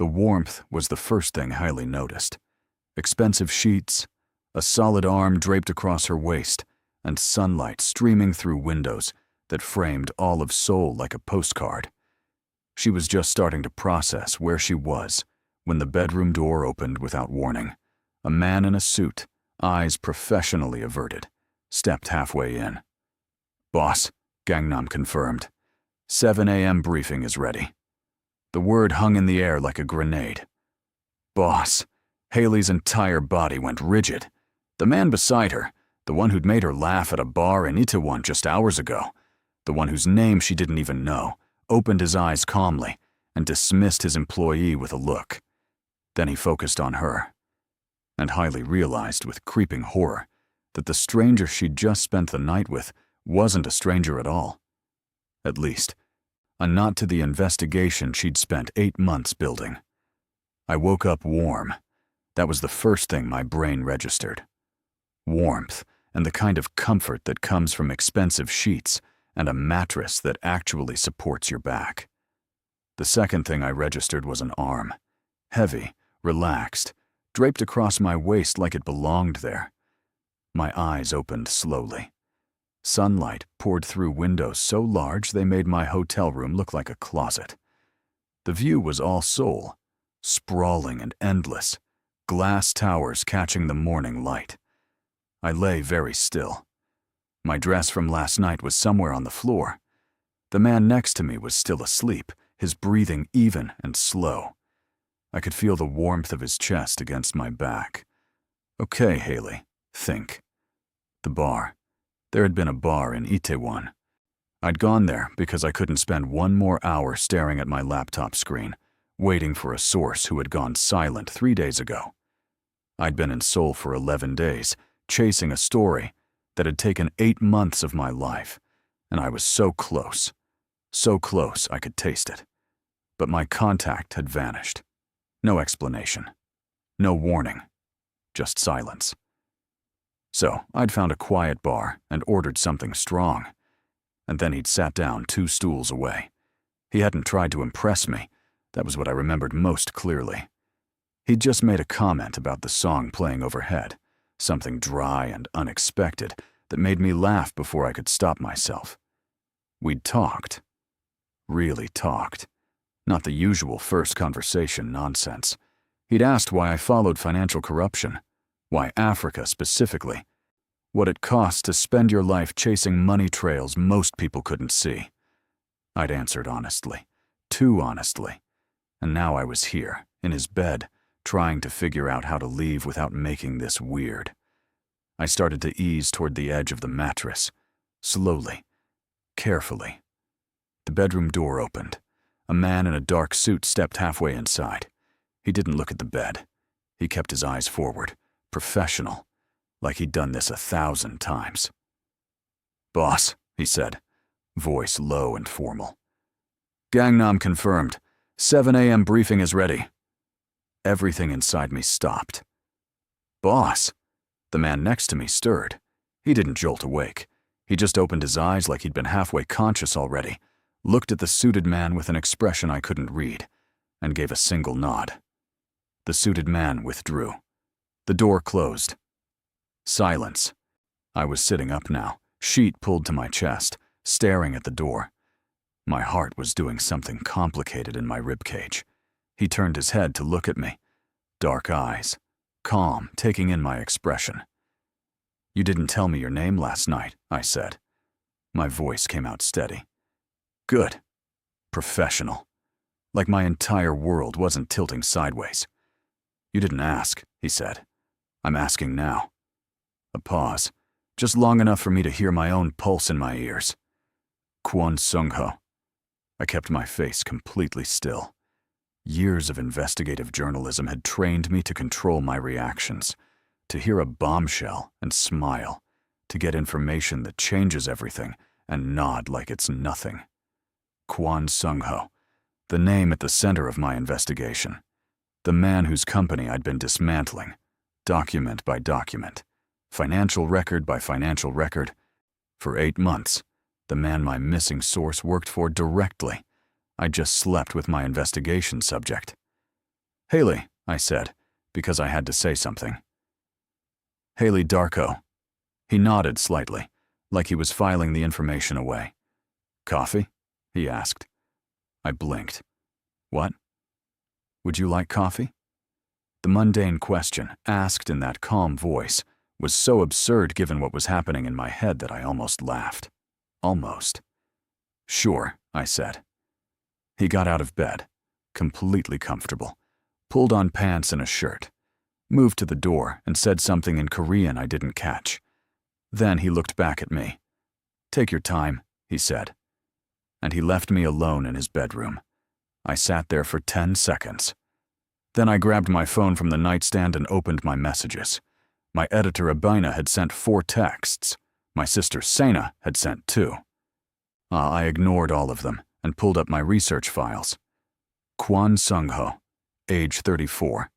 The warmth was the first thing Haile noticed. Expensive sheets, a solid arm draped across her waist, and sunlight streaming through windows that framed all of Seoul like a postcard. She was just starting to process where she was when the bedroom door opened without warning. A man in a suit, eyes professionally averted, stepped halfway in. "Boss," Gangnam confirmed. 7 a.m. briefing is ready. The word hung in the air like a grenade. "Boss." Haile's entire body went rigid. The man beside her, the one who'd made her laugh at a bar in Itaewon just hours ago, the one whose name she didn't even know, opened his eyes calmly and dismissed his employee with a look. Then he focused on her. And Haile realized with creeping horror that the stranger she'd just spent the night with wasn't a stranger at all. At least, a nod to the investigation she'd spent 8 months building. I woke up warm. That was the first thing my brain registered. Warmth, and the kind of comfort that comes from expensive sheets and a mattress that actually supports your back. The second thing I registered was an arm. Heavy, relaxed, draped across my waist like it belonged there. My eyes opened slowly. Sunlight poured through windows so large they made my hotel room look like a closet. The view was all Seoul, sprawling and endless, glass towers catching the morning light. I lay very still. My dress from last night was somewhere on the floor. The man next to me was still asleep, his breathing even and slow. I could feel the warmth of his chest against my back. Okay, Haile, think. The bar. There had been a bar in Itaewon. I'd gone there because I couldn't spend one more hour staring at my laptop screen, waiting for a source who had gone silent 3 days ago. I'd been in Seoul for 11 days, chasing a story that had taken 8 months of my life, and I was so close I could taste it. But my contact had vanished. No explanation. No warning. Just silence. So I'd found a quiet bar and ordered something strong. And then he'd sat down 2 stools away. He hadn't tried to impress me. That was what I remembered most clearly. He'd just made a comment about the song playing overhead, something dry and unexpected that made me laugh before I could stop myself. We'd talked. Really talked. Not the usual first conversation nonsense. He'd asked why I followed financial corruption, why Africa specifically, what it costs to spend your life chasing money trails most people couldn't see. I'd answered honestly, too honestly, and now I was here, in his bed, trying to figure out how to leave without making this weird. I started to ease toward the edge of the mattress, slowly, carefully. The bedroom door opened. A man in a dark suit stepped halfway inside. He didn't look at the bed. He kept his eyes forward, professional, like he'd done this 1,000 times. "Boss," he said, voice low and formal. "Gangnam confirmed. 7 a.m. briefing is ready." Everything inside me stopped. "Boss." The man next to me stirred. He didn't jolt awake. He just opened his eyes like he'd been halfway conscious already, looked at the suited man with an expression I couldn't read, and gave a single nod. The suited man withdrew. The door closed. Silence. I was sitting up now, sheet pulled to my chest, staring at the door. My heart was doing something complicated in my ribcage. He turned his head to look at me. Dark eyes. Calm, taking in my expression. "You didn't tell me your name last night," I said. My voice came out steady. Good. Professional. Like my entire world wasn't tilting sideways. "You didn't ask," he said. "I'm asking now." A pause, just long enough for me to hear my own pulse in my ears. "Kwon Sungho." I kept my face completely still. Years of investigative journalism had trained me to control my reactions, to hear a bombshell and smile, to get information that changes everything and nod like it's nothing. Kwon Sungho, the name at the center of my investigation. The man whose company I'd been dismantling, document by document, financial record by financial record. For 8 months, the man my missing source worked for directly. I just slept with my investigation subject. Haile, I said, because I had to say something. Haile Darko. He nodded slightly, like he was filing the information away. Coffee? He asked. I blinked. What? Would you like coffee? The mundane question, asked in that calm voice, was so absurd given what was happening in my head that I almost laughed. Almost. Sure, I said. He got out of bed, completely comfortable, pulled on pants and a shirt, moved to the door and said something in Korean I didn't catch. Then he looked back at me. Take your time, he said. And he left me alone in his bedroom. I sat there for 10 seconds. Then I grabbed my phone from the nightstand and opened my messages. My editor Abina had sent 4 texts. My sister Sena had sent 2. I ignored all of them and pulled up my research files. Kwon Sungho, age 34.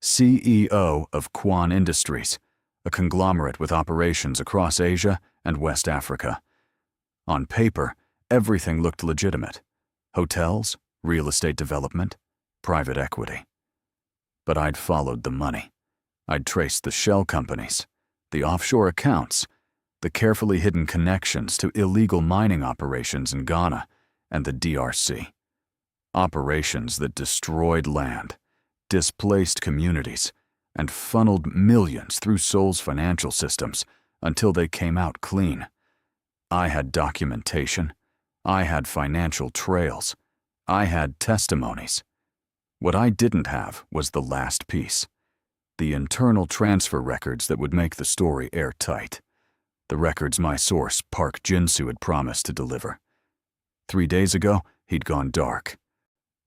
CEO of Kwon Industries, a conglomerate with operations across Asia and West Africa. On paper, everything looked legitimate. Hotels, real estate development, private equity. But I'd followed the money. I'd traced the shell companies, the offshore accounts, the carefully hidden connections to illegal mining operations in Ghana and the DRC. Operations that destroyed land, displaced communities, and funneled millions through Seoul's financial systems until they came out clean. I had documentation. I had financial trails. I had testimonies. What I didn't have was the last piece. The internal transfer records that would make the story airtight. The records my source, Park Jinsu, had promised to deliver. 3 days ago, he'd gone dark.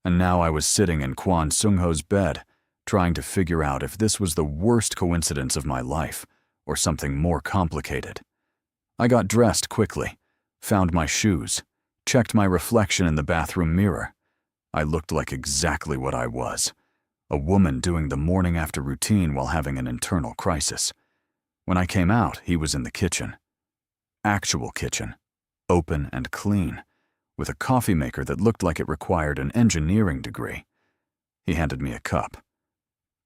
And now I was sitting in Kwon Sungho's bed, trying to figure out if this was the worst coincidence of my life or something more complicated. I got dressed quickly, found my shoes, checked my reflection in the bathroom mirror. I looked like exactly what I was, a woman doing the morning after routine while having an internal crisis. When I came out, he was in the kitchen. Actual kitchen, open and clean, with a coffee maker that looked like it required an engineering degree. He handed me a cup.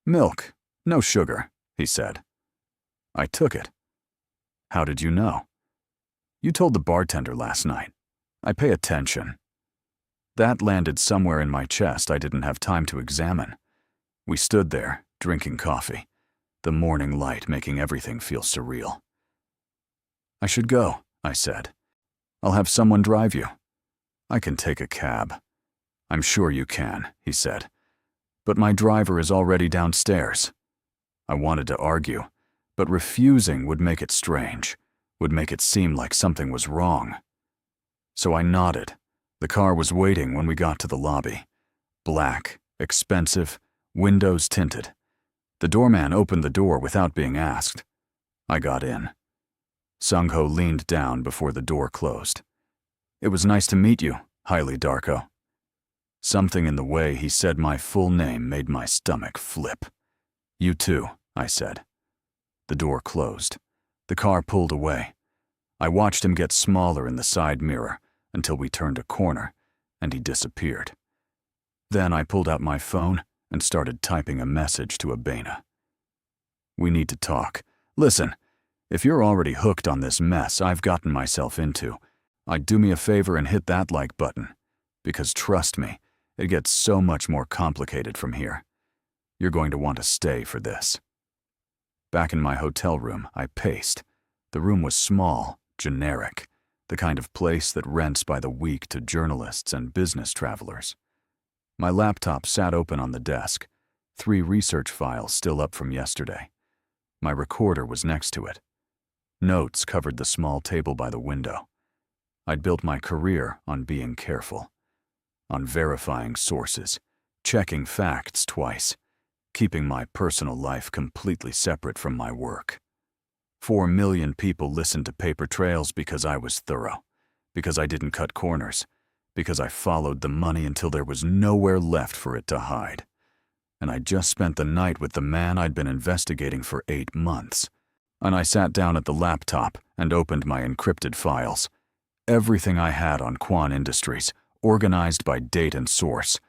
Milk, no sugar, he said. I took it. How did you know? You told the bartender last night. I pay attention. That landed somewhere in my chest I didn't have time to examine. We stood there, drinking coffee, the morning light making everything feel surreal. I should go, I said. I'll have someone drive you. I can take a cab. I'm sure you can, he said. But my driver is already downstairs. I wanted to argue, but refusing would make it strange, would make it seem like something was wrong. So I nodded. The car was waiting when we got to the lobby. Black, expensive, windows tinted. The doorman opened the door without being asked. I got in. Sungho leaned down before the door closed. It was nice to meet you, Haile Darko. Something in the way he said my full name made my stomach flip. You too, I said. The door closed. The car pulled away. I watched him get smaller in the side mirror until we turned a corner, and he disappeared. Then I pulled out my phone and started typing a message to Abena. We need to talk. Listen, if you're already hooked on this mess I've gotten myself into, I'd do me a favor and hit that like button, because trust me, it gets so much more complicated from here. You're going to want to stay for this. Back in my hotel room, I paced. The room was small, generic, the kind of place that rents by the week to journalists and business travelers. My laptop sat open on the desk, 3 research files still up from yesterday. My recorder was next to it. Notes covered the small table by the window. I'd built my career on being careful, on verifying sources, checking facts twice, keeping my personal life completely separate from my work. 4 million people listened to Paper Trails because I was thorough, because I didn't cut corners, because I followed the money until there was nowhere left for it to hide. And I just spent the night with the man I'd been investigating for 8 months. And I sat down at the laptop and opened my encrypted files. Everything I had on Kwon Industries, organized by date and source,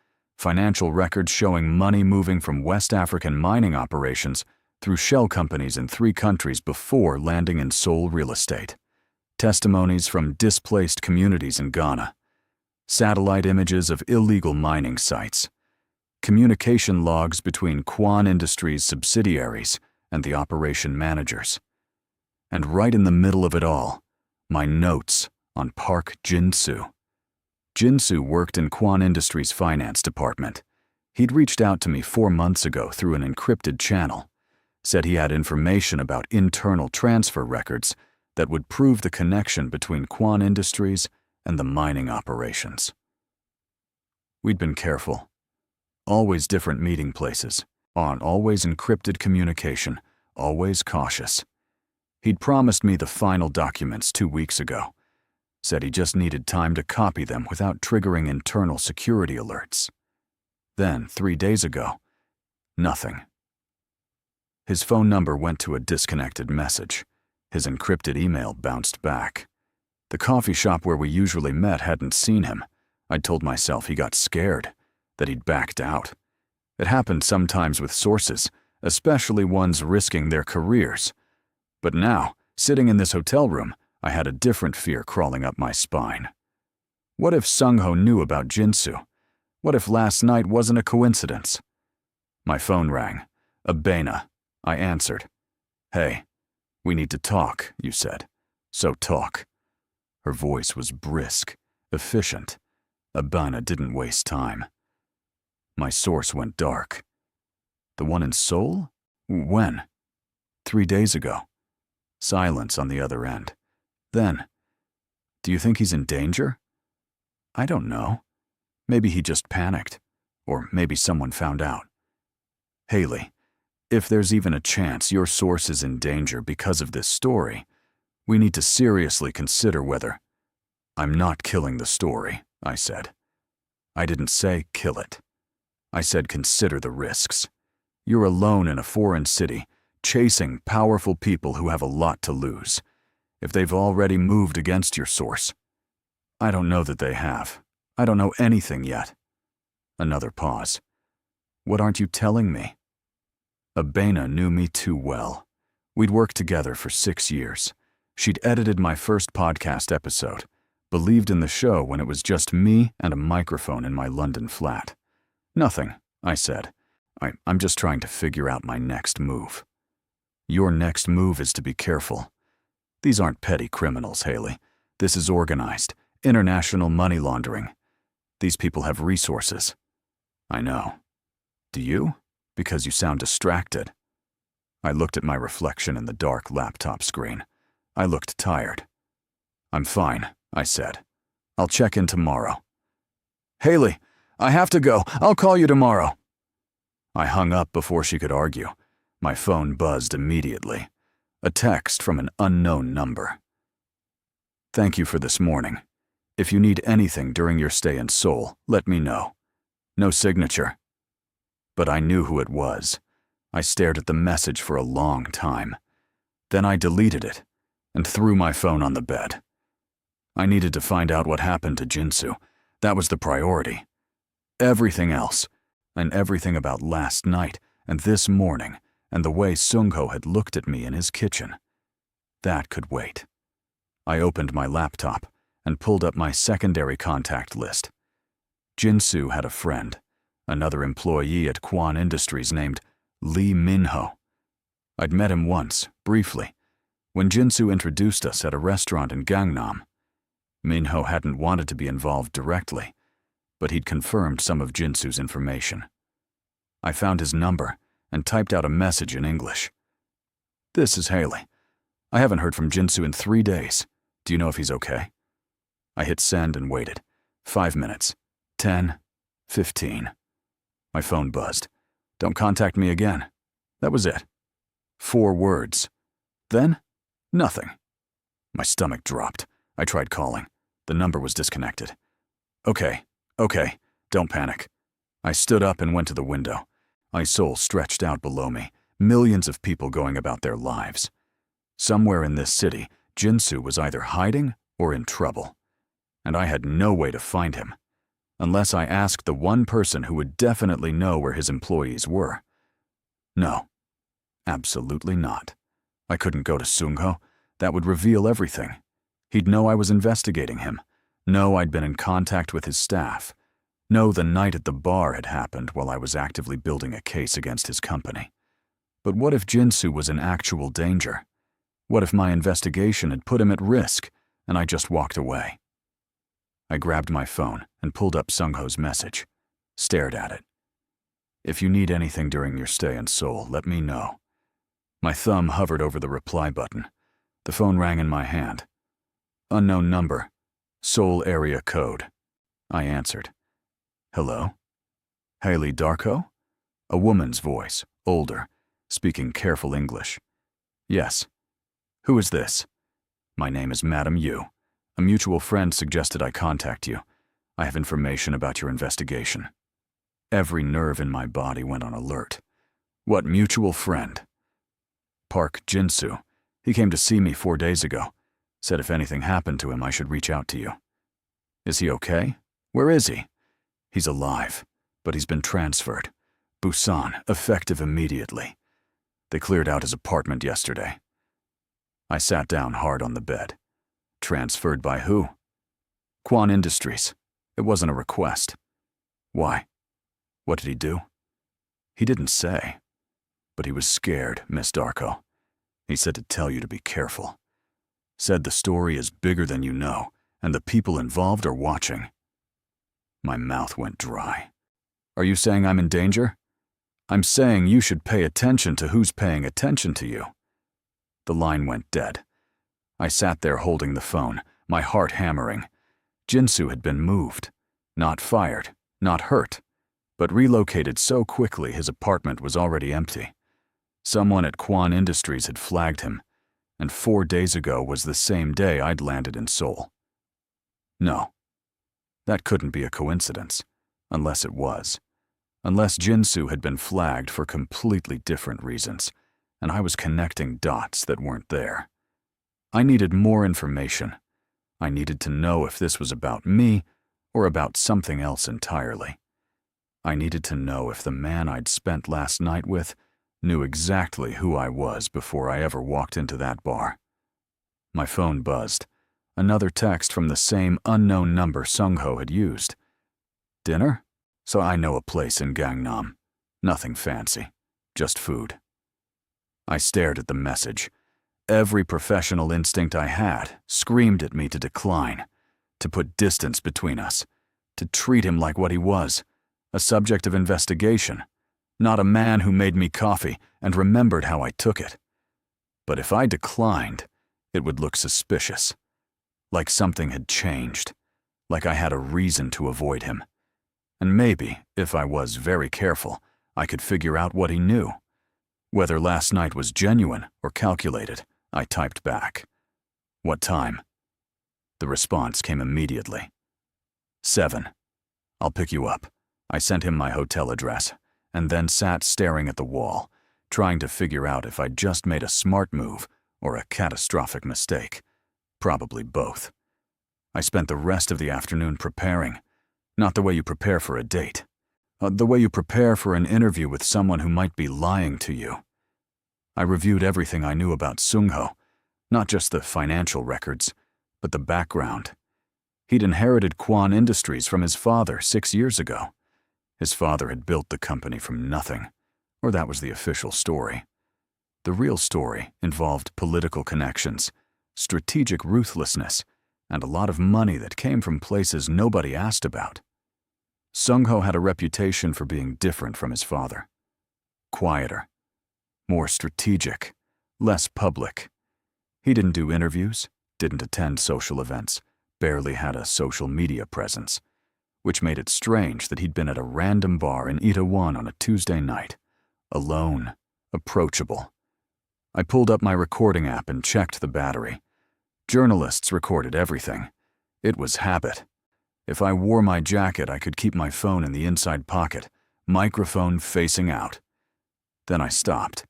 Financial records showing money moving from West African mining operations through shell companies in 3 countries before landing in Seoul real estate. Testimonies from displaced communities in Ghana. Satellite images of illegal mining sites. Communication logs between Kwon Industries subsidiaries and the operation managers. And right in the middle of it all, my notes on Park Jin-soo. Jin-soo worked in Kwon Industries' finance department. He'd reached out to me 4 months ago through an encrypted channel, said he had information about internal transfer records that would prove the connection between Kwon Industries and the mining operations. We'd been careful. Always different meeting places, on always encrypted communication, always cautious. He'd promised me the final documents 2 weeks ago, said he just needed time to copy them without triggering internal security alerts. Then, 3 days ago, nothing. His phone number went to a disconnected message. His encrypted email bounced back. The coffee shop where we usually met hadn't seen him. I'd told myself he got scared, that he'd backed out. It happened sometimes with sources, especially ones risking their careers. But now, sitting in this hotel room, I had a different fear crawling up my spine. What if Sungho knew about Jin-soo? What if last night wasn't a coincidence? My phone rang. Abena. I answered. "Hey, we need to talk," you said. "So talk." Her voice was brisk, efficient. Abena didn't waste time. My source went dark. The one in Seoul? When? 3 days ago. Silence on the other end. Then, do you think he's in danger? I don't know. Maybe he just panicked. Or maybe someone found out. Haile, if there's even a chance your source is in danger because of this story, we need to seriously consider whether— I'm not killing the story, I said. I didn't say kill it. I said consider the risks. You're alone in a foreign city, chasing powerful people who have a lot to lose. If they've already moved against your source. I don't know that they have. I don't know anything yet. Another pause. What aren't you telling me? Abena knew me too well. We'd worked together for 6 years. She'd edited my first podcast episode, believed in the show when it was just me and a microphone in my London flat. Nothing, I said. I'm just trying to figure out my next move. Your next move is to be careful. These aren't petty criminals, Haile. This is organized, international money laundering. These people have resources. I know. Do you? Because you sound distracted. I looked at my reflection in the dark laptop screen. I looked tired. I'm fine, I said. I'll check in tomorrow. Haile, I have to go. I'll call you tomorrow. I hung up before she could argue. My phone buzzed immediately. A text from an unknown number. Thank you for this morning. If you need anything during your stay in Seoul, let me know. No signature. But I knew who it was. I stared at the message for a long time. Then I deleted it and threw my phone on the bed. I needed to find out what happened to Jin-soo. That was the priority. Everything else, and everything about last night and this morning and the way Sungho had looked at me in his kitchen. That could wait. I opened my laptop and pulled up my secondary contact list. Jin-soo had a friend, another employee at Kwon Industries named Lee Min-ho. I'd met him once, briefly, when Jin-soo introduced us at a restaurant in Gangnam. Min-ho hadn't wanted to be involved directly, but he'd confirmed some of Jin-soo's information. I found his number and typed out a message in English. This is Haile. I haven't heard from Jin-soo in 3 days. Do you know if he's okay? I hit send and waited. 5 minutes. 10. 15. My phone buzzed. Don't contact me again. That was it. 4 words. Then, nothing. My stomach dropped. I tried calling. The number was disconnected. Okay, don't panic. I stood up and went to the window. My soul stretched out below me, millions of people going about their lives. Somewhere in this city, Jin-soo was either hiding or in trouble, and I had no way to find him. unless I asked the one person who would definitely know where his employees were. No, absolutely not. I couldn't go to Sungho. That would reveal everything. He'd know I was investigating him, know I'd been in contact with his staff, know the night at the bar had happened while I was actively building a case against his company. But what if Jinsu was in actual danger? What if my investigation had put him at risk and I just walked away? I grabbed my phone and pulled up Sungho's message, stared at it. If you need anything during your stay in Seoul, let me know. My thumb hovered over the reply button. The phone rang in my hand. Unknown number. Seoul area code. I answered. Hello? Haile Darko? A woman's voice, older, speaking careful English. Yes. Who is this? My name is Madam Yu. A mutual friend suggested I contact you. I have information about your investigation. Every nerve in my body went on alert. What mutual friend? Park Jinsu. He came to see me 4 days ago. Said if anything happened to him, I should reach out to you. Is he okay? Where is he? He's alive, but he's been transferred. Busan, effective immediately. They cleared out his apartment yesterday. I sat down hard on the bed. Transferred by who? Kwon Industries. It wasn't a request. Why? What did he do? He didn't say. But he was scared, Miss Darko. He said to tell you to be careful. Said the story is bigger than you know, and the people involved are watching. My mouth went dry. Are you saying I'm in danger? I'm saying you should pay attention to who's paying attention to you. The line went dead. I sat there holding the phone, my heart hammering. Jinsu had been moved. Not fired, not hurt, but relocated so quickly his apartment was already empty. Someone at Kwon Industries had flagged him, and 4 days ago was the same day I'd landed in Seoul. No, that couldn't be a coincidence, unless it was. Unless Jinsu had been flagged for completely different reasons, and I was connecting dots that weren't there. I needed more information. I needed to know if this was about me or about something else entirely. I needed to know if the man I'd spent last night with knew exactly who I was before I ever walked into that bar. My phone buzzed. Another text from the same unknown number Sungho had used. Dinner? So I know a place in Gangnam. Nothing fancy, just food. I stared at the message. Every professional instinct I had screamed at me to decline, to put distance between us, to treat him like what he was, a subject of investigation, not a man who made me coffee and remembered how I took it. But if I declined, it would look suspicious, like something had changed, like I had a reason to avoid him. And maybe, if I was very careful, I could figure out what he knew. Whether last night was genuine or calculated, I typed back. What time? The response came immediately. 7. I'll pick you up. I sent him my hotel address, and then sat staring at the wall, trying to figure out if I'd just made a smart move or a catastrophic mistake. Probably both. I spent the rest of the afternoon preparing. Not the way you prepare for a date. The way you prepare for an interview with someone who might be lying to you. I reviewed everything I knew about Sungho, not just the financial records, but the background. He'd inherited Kwon Industries from his father 6 years ago. His father had built the company from nothing, or that was the official story. The real story involved political connections, strategic ruthlessness, and a lot of money that came from places nobody asked about. Sungho had a reputation for being different from his father. Quieter, more strategic, less public. He didn't do interviews, didn't attend social events, barely had a social media presence, which made it strange that he'd been at a random bar in Itaewon on a Tuesday night, alone, approachable. I pulled up my recording app and checked the battery. Journalists recorded everything. It was habit. If I wore my jacket, I could keep my phone in the inside pocket, microphone facing out. Then I stopped.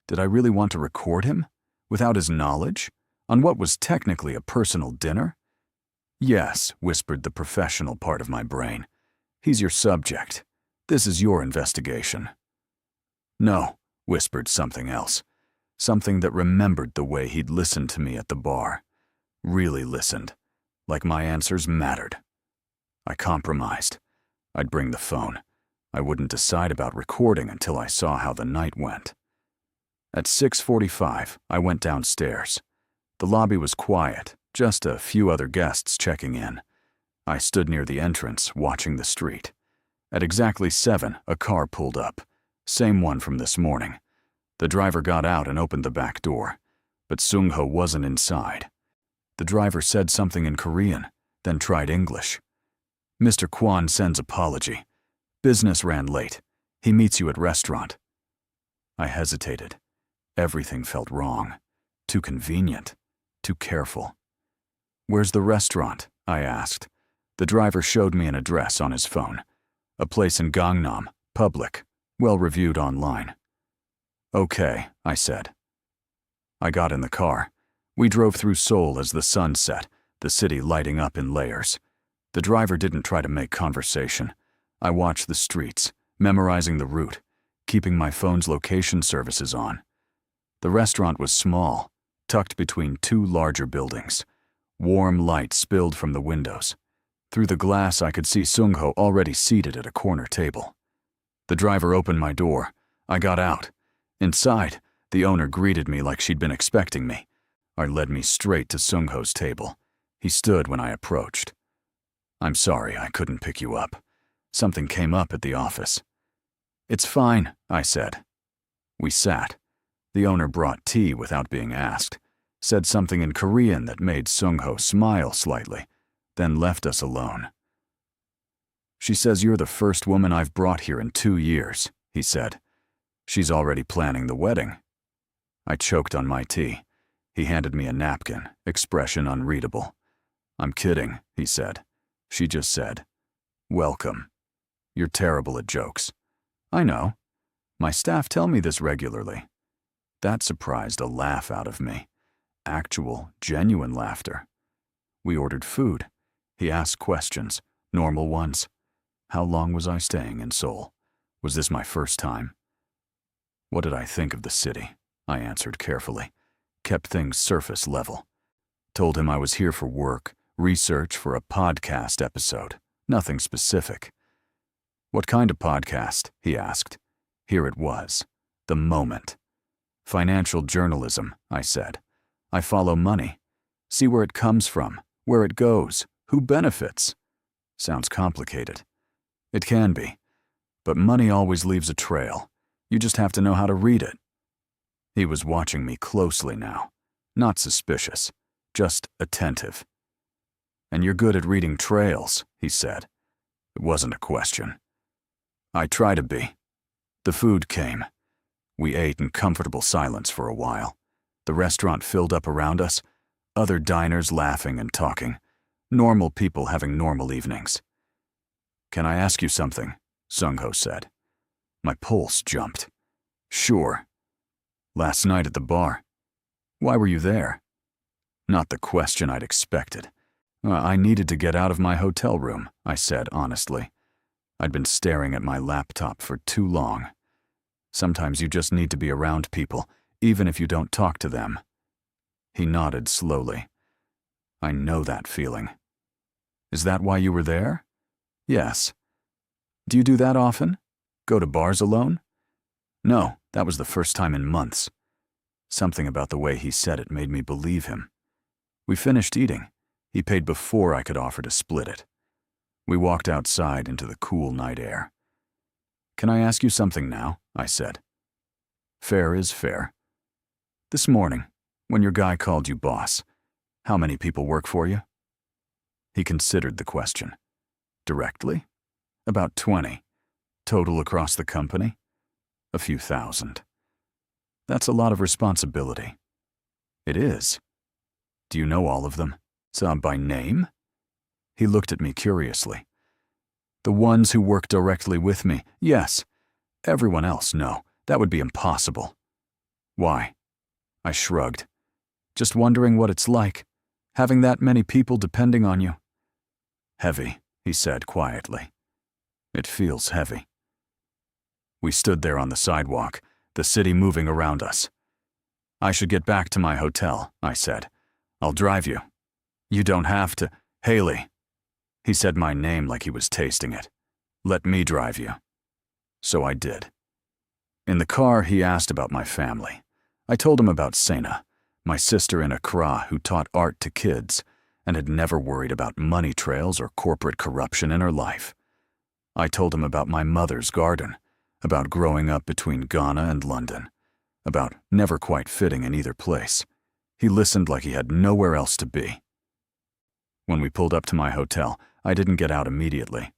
Did I really want to record him? Without his knowledge? On what was technically a personal dinner? Yes, whispered the professional part of my brain. He's your subject. This is your investigation." "No," whispered something else. Something that remembered the way he'd listened to me at the bar. Really listened. Like my answers mattered. I compromised. I'd bring the phone. I wouldn't decide about recording until I saw how the night went. At 6:45, I went downstairs. The lobby was quiet, just a few other guests checking in. I stood near the entrance, watching the street. At exactly 7, a car pulled up. Same one from this morning. The driver got out and opened the back door, but Sungho wasn't inside. The driver said something in Korean, then tried English. "Mr. Kwon sends apology. Business ran late. He meets you at restaurant." I hesitated. Everything felt wrong. Too convenient. Too careful. "Where's the restaurant?" I asked. The driver showed me an address on his phone. A place in Gangnam, public, well-reviewed online. "Okay," I said. I got in the car. We drove through Seoul as the sun set, the city lighting up in layers. The driver didn't try to make conversation. I watched the streets, memorizing the route, keeping my phone's location services on. The restaurant was small, tucked between two larger buildings. Warm light spilled from the windows. Through the glass, I could see Sungho already seated at a corner table. The driver opened my door. I got out. Inside, the owner greeted me like she'd been expecting me. I led me straight to Sungho's table. He stood when I approached. "I'm sorry I couldn't pick you up. Something came up at the office." "It's fine," I said. We sat. The owner brought tea without being asked, said something in Korean that made Sungho smile slightly, then left us alone. "She says you're the first woman I've brought here in 2 years," he said. "She's already planning the wedding." I choked on my tea. He handed me a napkin, expression unreadable. "I'm kidding," he said. She just said, "Welcome. You're terrible at jokes." "I know. My staff tell me this regularly." That surprised a laugh out of me. Actual, genuine laughter. We ordered food. He asked questions, normal ones. How long was I staying in Seoul? Was this my first time? What did I think of the city? I answered carefully. Kept things surface level. Told him I was here for work, research for a podcast episode. Nothing specific. "What kind of podcast?" he asked. Here it was. The moment. "Financial journalism," I said. "I follow money. See where it comes from, where it goes, who benefits." Sounds complicated. It can be. But money always leaves a trail. You just have to know how to read it. He was watching me closely now. Not suspicious, just attentive. "And you're good at reading trails," he said. It wasn't a question. I try to be. The food came. We ate in comfortable silence for a while. The restaurant filled up around us, other diners laughing and talking, normal people having normal evenings. "Can I ask you something?" Sungho said. My pulse jumped. "Sure." "Last night at the bar. Why were you there?" Not the question I'd expected. "I needed to get out of my hotel room," I said honestly. I'd been staring at my laptop for too long. Sometimes you just need to be around people, even if you don't talk to them. He nodded slowly. "I know that feeling." "Is that why you were there?" "Yes." "Do you do that often? Go to bars alone?" "No, that was the first time in months." Something about the way he said it made me believe him. We finished eating. He paid before I could offer to split it. We walked outside into the cool night air. "Can I ask you something now?" I said. Fair is fair. "This morning, when your guy called you boss, how many people work for you?" He considered the question. "Directly? About 20. Total across the company? A few thousand. That's a lot of responsibility." "It is. Do you know all of them? By name?" He looked at me curiously. "The ones who work directly with me, yes. Everyone else, no. That would be impossible." "Why?" I shrugged. "Just wondering what it's like, having that many people depending on you." "Heavy," he said quietly. It feels heavy. We stood there on the sidewalk, the city moving around us. I should get back to my hotel, I said. I'll drive you. You don't have to. Haile. He said my name like he was tasting it. Let me drive you. So I did. In the car, he asked about my family. I told him about Sena, my sister in Accra who taught art to kids and had never worried about money trails or corporate corruption in her life. I told him about my mother's garden, about growing up between Ghana and London, about never quite fitting in either place. He listened like he had nowhere else to be. When we pulled up to my hotel, I didn't get out immediately.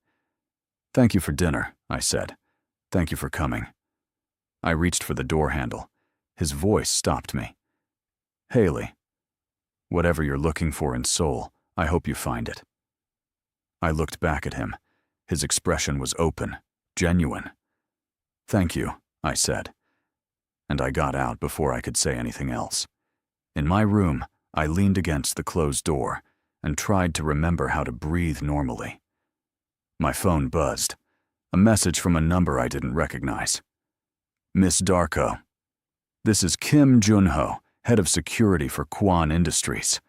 Thank you for dinner, I said. Thank you for coming. I reached for the door handle. His voice stopped me. Haile, whatever you're looking for in Seoul, I hope you find it. I looked back at him. His expression was open, genuine. Thank you, I said. And I got out before I could say anything else. In my room, I leaned against the closed door and tried to remember how to breathe normally. My phone buzzed. A message from a number I didn't recognize. Miss Darko. This is Kim Junho, head of security for Kwon Industries.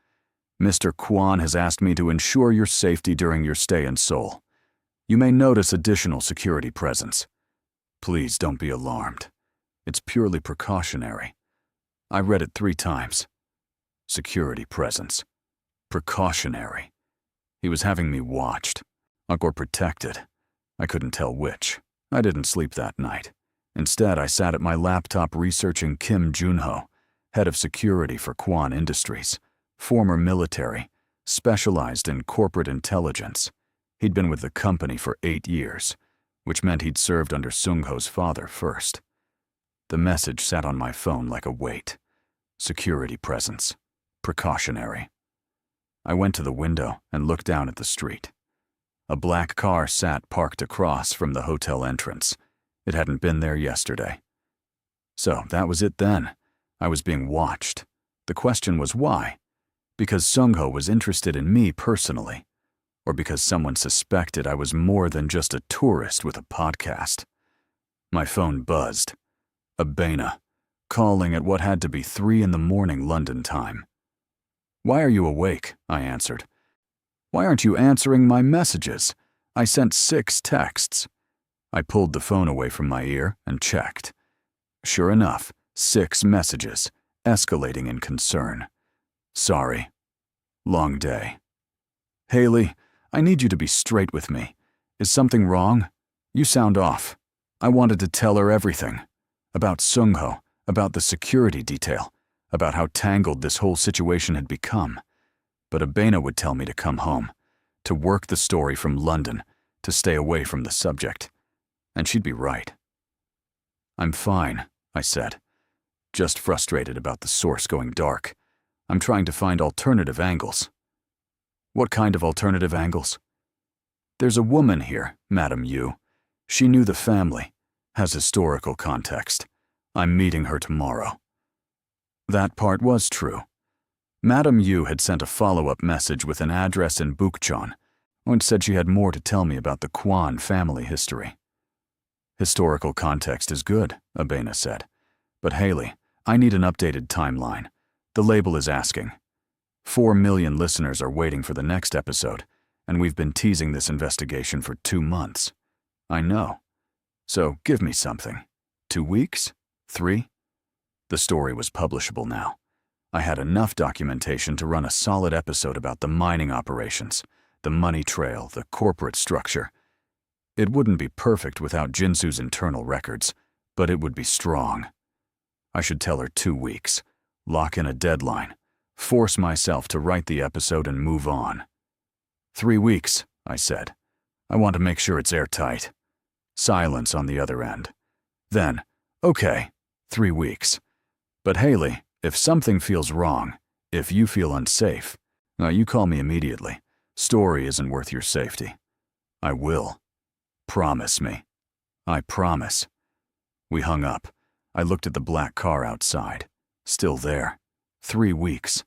Mr. Kwon has asked me to ensure your safety during your stay in Seoul. You may notice additional security presence. Please don't be alarmed. It's purely precautionary. I read it 3 times. Security presence. Precautionary. He was having me watched, or protected. I couldn't tell which. I didn't sleep that night. Instead, I sat at my laptop researching Kim Junho, head of security for Kwon Industries, former military, specialized in corporate intelligence. He'd been with the company for 8 years, which meant he'd served under Sungho's father first. The message sat on my phone like a weight. Security presence. Precautionary. I went to the window and looked down at the street. A black car sat parked across from the hotel entrance. It hadn't been there yesterday. So that was it then. I was being watched. The question was why? Because Sungho was interested in me personally, or because someone suspected I was more than just a tourist with a podcast. My phone buzzed. Abena, calling at what had to be 3 in the morning London time. Why are you awake? I answered. Why aren't you answering my messages? I sent 6 texts. I pulled the phone away from my ear and checked. Sure enough, 6 messages, escalating in concern. Sorry. Long day. Haile, I need you to be straight with me. Is something wrong? You sound off. I wanted to tell her everything. About Sungho, about the security detail, about how tangled this whole situation had become. But Abena would tell me to come home, to work the story from London, to stay away from the subject. And she'd be right. I'm fine, I said. Just frustrated about the source going dark. I'm trying to find alternative angles. What kind of alternative angles? There's a woman here, Madam Yu. She knew the family, has historical context. I'm meeting her tomorrow. That part was true. Madam Yu had sent a follow-up message with an address in Bukchon, and said she had more to tell me about the Kwon family history. Historical context is good, Abena said. But Haile, I need an updated timeline. The label is asking. 4 million listeners are waiting for the next episode, and we've been teasing this investigation for 2 months. I know. So give me something. 2 weeks? 3? The story was publishable now. I had enough documentation to run a solid episode about the mining operations, the money trail, the corporate structure. It wouldn't be perfect without Jinsu's internal records, but it would be strong. I should tell her 2 weeks, lock in a deadline, force myself to write the episode and move on. 3 weeks, I said. I want to make sure it's airtight. Silence on the other end. Then, okay, 3 weeks. But Haile, if something feels wrong, if you feel unsafe, you call me immediately. Story isn't worth your safety. I will. Promise me. I promise. We hung up. I looked at the black car outside. Still there. 3 weeks.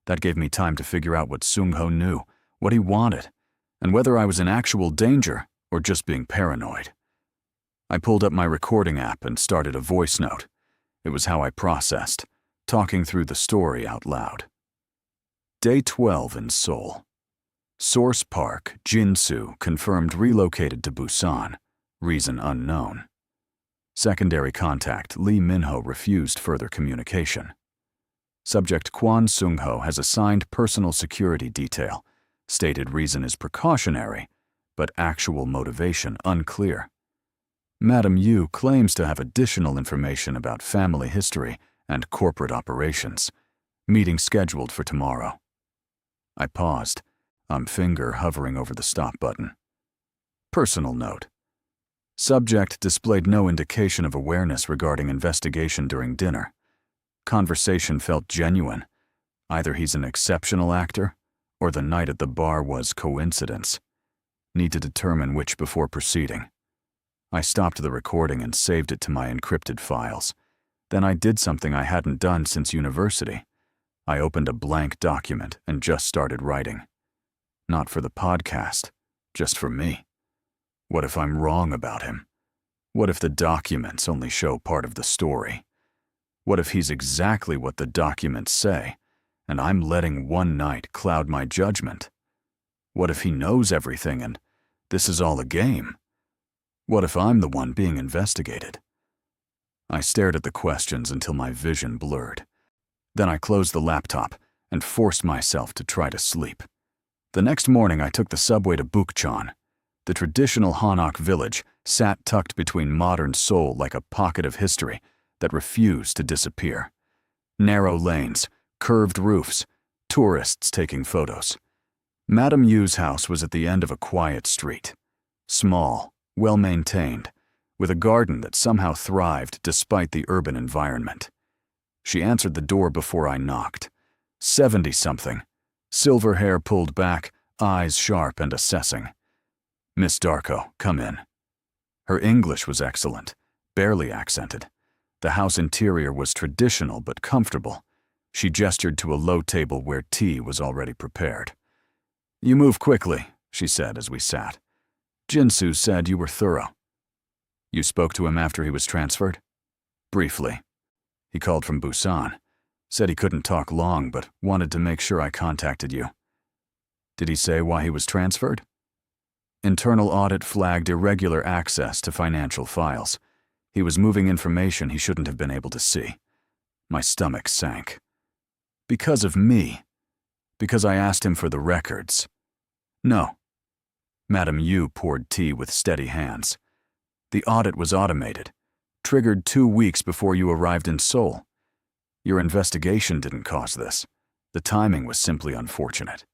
That gave me time to figure out what Sungho knew, what he wanted, and whether I was in actual danger or just being paranoid? I pulled up my recording app and started a voice note. It was how I processed, talking through the story out loud. Day 12 in Seoul. Source Park, Jinsu, confirmed relocated to Busan. Reason unknown. Secondary contact, Lee Minho refused further communication. Subject Kwon Sungho has assigned personal security detail. Stated reason is precautionary, but actual motivation unclear. Madam Yu claims to have additional information about family history and corporate operations. Meeting scheduled for tomorrow. I paused, finger hovering over the stop button. Personal note. Subject displayed no indication of awareness regarding investigation during dinner. Conversation felt genuine. Either he's an exceptional actor, or the night at the bar was coincidence. Need to determine which before proceeding. I stopped the recording and saved it to my encrypted files. Then I did something I hadn't done since university. I opened a blank document and just started writing. Not for the podcast, just for me. What if I'm wrong about him? What if the documents only show part of the story? What if he's exactly what the documents say, and I'm letting one night cloud my judgment? What if he knows everything and this is all a game? What if I'm the one being investigated? I stared at the questions until my vision blurred. Then I closed the laptop and forced myself to try to sleep. The next morning I took the subway to Bukchon. The traditional Hanok village sat tucked between modern Seoul like a pocket of history that refused to disappear. Narrow lanes, curved roofs, tourists taking photos. Madam Yu's house was at the end of a quiet street. Small, well-maintained, with a garden that somehow thrived despite the urban environment. She answered the door before I knocked. 70-something, silver hair pulled back, eyes sharp and assessing. Miss Darko, come in. Her English was excellent, barely accented. The house interior was traditional but comfortable. She gestured to a low table where tea was already prepared. You move quickly, she said as we sat. Jinsu said you were thorough. You spoke to him after he was transferred? Briefly. He called from Busan. Said he couldn't talk long, but wanted to make sure I contacted you. Did he say why he was transferred? Internal audit flagged irregular access to financial files. He was moving information he shouldn't have been able to see. My stomach sank. Because of me. Because I asked him for the records. No. Madam Yu poured tea with steady hands. The audit was automated, triggered 2 weeks before you arrived in Seoul. Your investigation didn't cause this. The timing was simply unfortunate.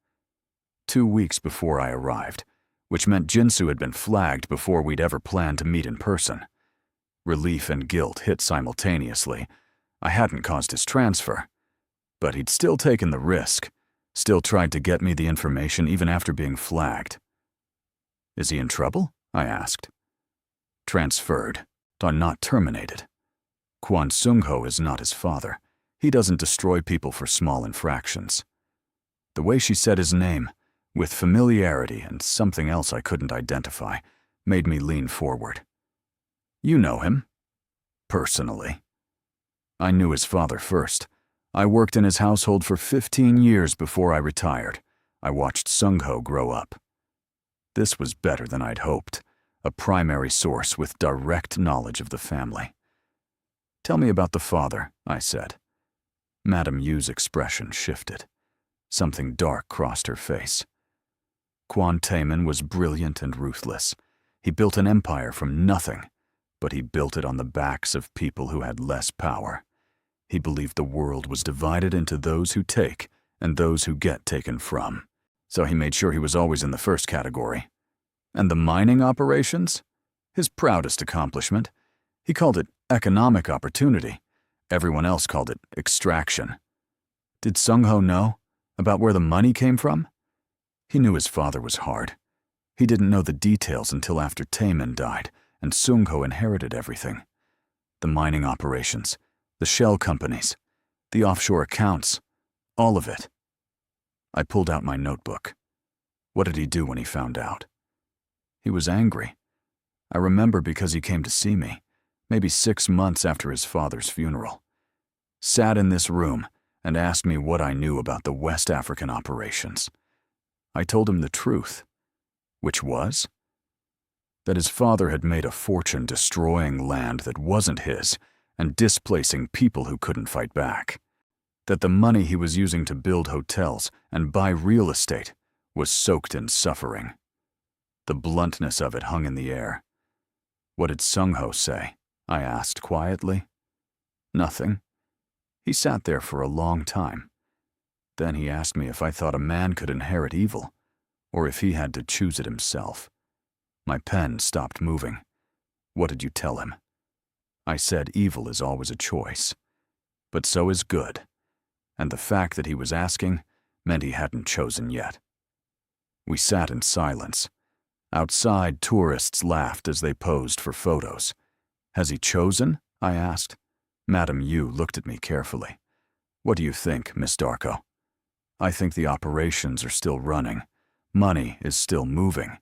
2 weeks before I arrived, which meant Jinsu had been flagged before we'd ever planned to meet in person. Relief and guilt hit simultaneously. I hadn't caused his transfer, but he'd still taken the risk, still tried to get me the information even after being flagged. Is he in trouble? I asked. Transferred, not terminated. Kwon Sungho is not his father. He doesn't destroy people for small infractions. The way she said his name, with familiarity and something else I couldn't identify, made me lean forward. You know him? Personally. I knew his father first. I worked in his household for 15 years before I retired. I watched Sungho grow up. This was better than I'd hoped, a primary source with direct knowledge of the family. Tell me about the father, I said. Madam Yu's expression shifted. Something dark crossed her face. Kwon Taemin was brilliant and ruthless. He built an empire from nothing, but he built it on the backs of people who had less power. He believed the world was divided into those who take and those who get taken from. So he made sure he was always in the first category. And the mining operations? His proudest accomplishment. He called it economic opportunity. Everyone else called it extraction. Did Sungho know about where the money came from? He knew his father was hard. He didn't know the details until after Taemin died and Sungho inherited everything. The mining operations, the shell companies, the offshore accounts, all of it. I pulled out my notebook. What did he do when he found out? He was angry. I remember because he came to see me, maybe 6 months after his father's funeral. Sat in this room and asked me what I knew about the West African operations. I told him the truth, which was that his father had made a fortune destroying land that wasn't his and displacing people who couldn't fight back. That the money he was using to build hotels and buy real estate was soaked in suffering. The bluntness of it hung in the air. What did Sungho say? I asked quietly. Nothing. He sat there for a long time. Then he asked me if I thought a man could inherit evil, or if he had to choose it himself. My pen stopped moving. What did you tell him? I said evil is always a choice, but so is good, and the fact that he was asking meant he hadn't chosen yet. We sat in silence. Outside, tourists laughed as they posed for photos. Has he chosen? I asked. Madame Yu looked at me carefully. What do you think, Miss Darko? I think the operations are still running. Money is still moving.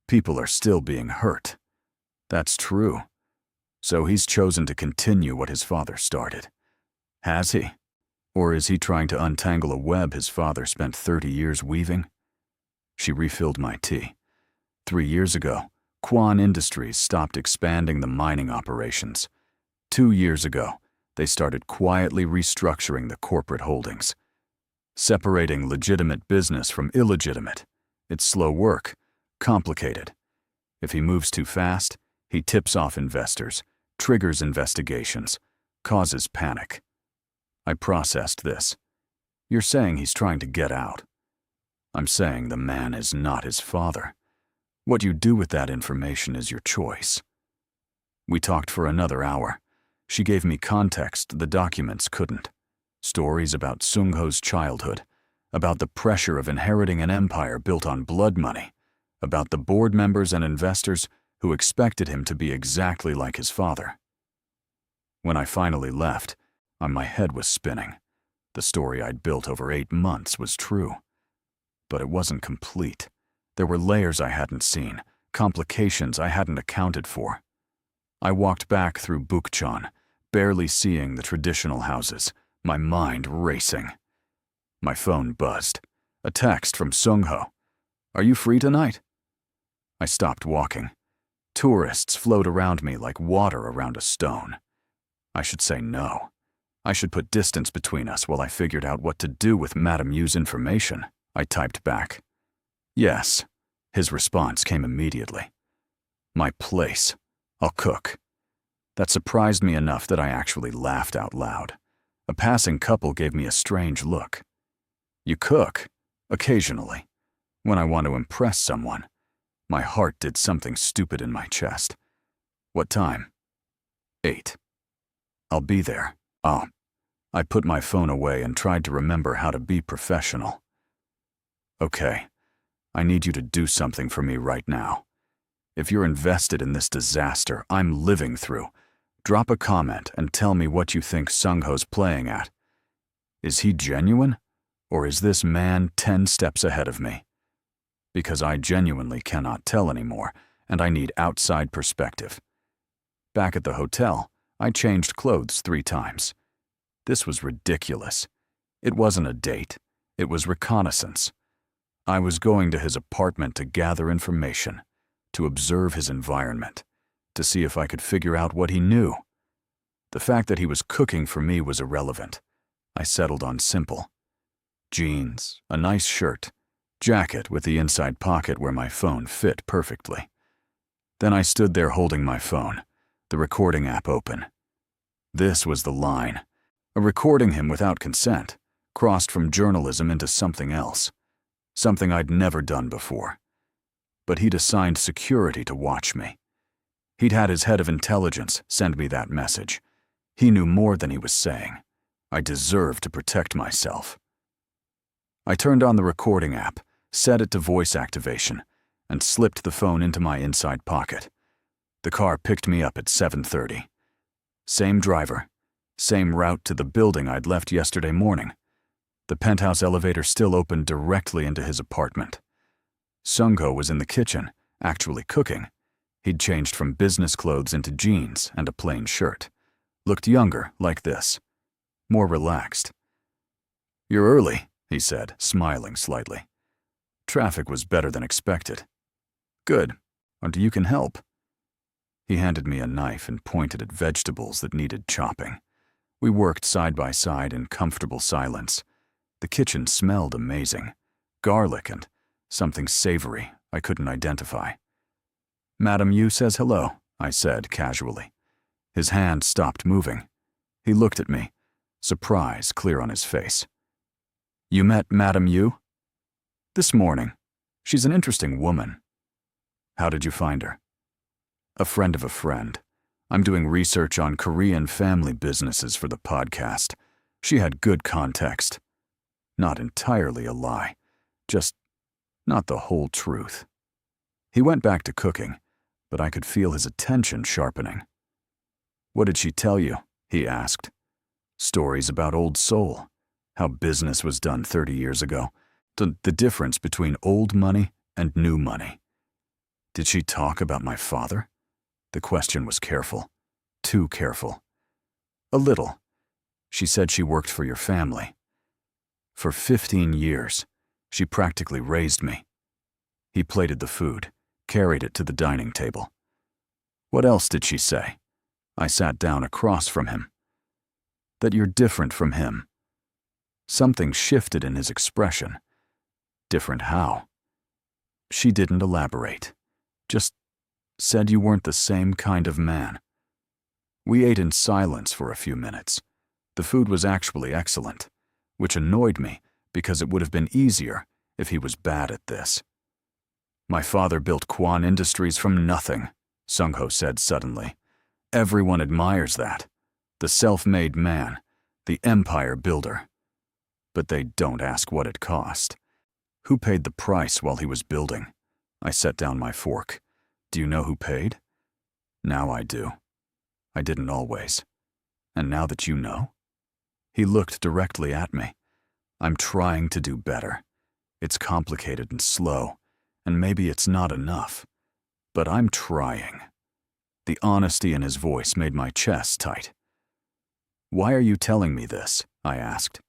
People are still being hurt. That's true. So he's chosen to continue what his father started. Has he? Or is he trying to untangle a web his father spent 30 years weaving? She refilled my tea. 3 years ago, Kwon Industries stopped expanding the mining operations. 2 years ago, they started quietly restructuring the corporate holdings, separating legitimate business from illegitimate. It's slow work, complicated. If he moves too fast, he tips off investors, triggers investigations, causes panic. I processed this. You're saying he's trying to get out. I'm saying the man is not his father. What you do with that information is your choice. We talked for another hour. She gave me context the documents couldn't. Stories about Sungho's childhood, about the pressure of inheriting an empire built on blood money, about the board members and investors who expected him to be exactly like his father. When I finally left, my head was spinning. The story I'd built over 8 months was true. But it wasn't complete. There were layers I hadn't seen, complications I hadn't accounted for. I walked back through Bukchon, barely seeing the traditional houses, my mind racing. My phone buzzed. A text from Sungho. Are you free tonight? I stopped walking. Tourists flowed around me like water around a stone. I should say no. I should put distance between us while I figured out what to do with Madame Yu's information. I typed back. Yes. His response came immediately. My place. I'll cook. That surprised me enough that I actually laughed out loud. A passing couple gave me a strange look. You cook? Occasionally. When I want to impress someone. My heart did something stupid in my chest. What time? 8. I'll be there. I put my phone away and tried to remember how to be professional. Okay, I need you to do something for me right now. If you're invested in this disaster I'm living through, drop a comment and tell me what you think Sungho's playing at. Is he genuine, or is this man 10 steps ahead of me? Because I genuinely cannot tell anymore, and I need outside perspective. Back at the hotel, I changed clothes 3 times. This was ridiculous. It wasn't a date. It was reconnaissance. I was going to his apartment to gather information, to observe his environment, to see if I could figure out what he knew. The fact that he was cooking for me was irrelevant. I settled on simple. Jeans, a nice shirt, jacket with the inside pocket where my phone fit perfectly. Then I stood there holding my phone, the recording app open. This was the line. Recording him without consent, crossed from journalism into something else. Something I'd never done before. But he'd assigned security to watch me. He'd had his head of intelligence send me that message. He knew more than he was saying. I deserved to protect myself. I turned on the recording app, set it to voice activation, and slipped the phone into my inside pocket. The car picked me up at 7:30. Same driver, same route to the building I'd left yesterday morning. The penthouse elevator still opened directly into his apartment. Sungho was in the kitchen, actually cooking. He'd changed from business clothes into jeans and a plain shirt. Looked younger, like this. More relaxed. "You're early," he said, smiling slightly. "Traffic was better than expected." "Good. And you can help." He handed me a knife and pointed at vegetables that needed chopping. We worked side by side in comfortable silence. The kitchen smelled amazing. Garlic and something savory I couldn't identify. "Madam Yu says hello," I said casually. His hand stopped moving. He looked at me, surprise clear on his face. "You met Madam Yu?" "This morning. She's an interesting woman." "How did you find her?" "A friend of a friend. I'm doing research on Korean family businesses for the podcast. She had good context. Not entirely a lie, just not the whole truth." He went back to cooking, but I could feel his attention sharpening. "What did she tell you?" he asked. "Stories about old Seoul, how business was done 30 years ago, the difference between old money and new money." "Did she talk about my father?" The question was careful. Too careful. "A little. She said she worked for your family. For 15 years, she practically raised me." He plated the food, carried it to the dining table. "What else did she say?" I sat down across from him. "That you're different from him." Something shifted in his expression. Different how? She didn't elaborate. Just said you weren't the same kind of man. We ate in silence for a few minutes. The food was actually excellent, which annoyed me because it would have been easier if he was bad at this. "My father built Kwon Industries from nothing," Sungho said suddenly. "Everyone admires that. The self-made man, the empire builder. But they don't ask what it cost. Who paid the price while he was building?" I set down my fork. "Do you know who paid?" "Now I do. I didn't always. And now that you know?" He looked directly at me. "I'm trying to do better. It's complicated and slow, and maybe it's not enough. But I'm trying." The honesty in his voice made my chest tight. "Why are you telling me this?" I asked.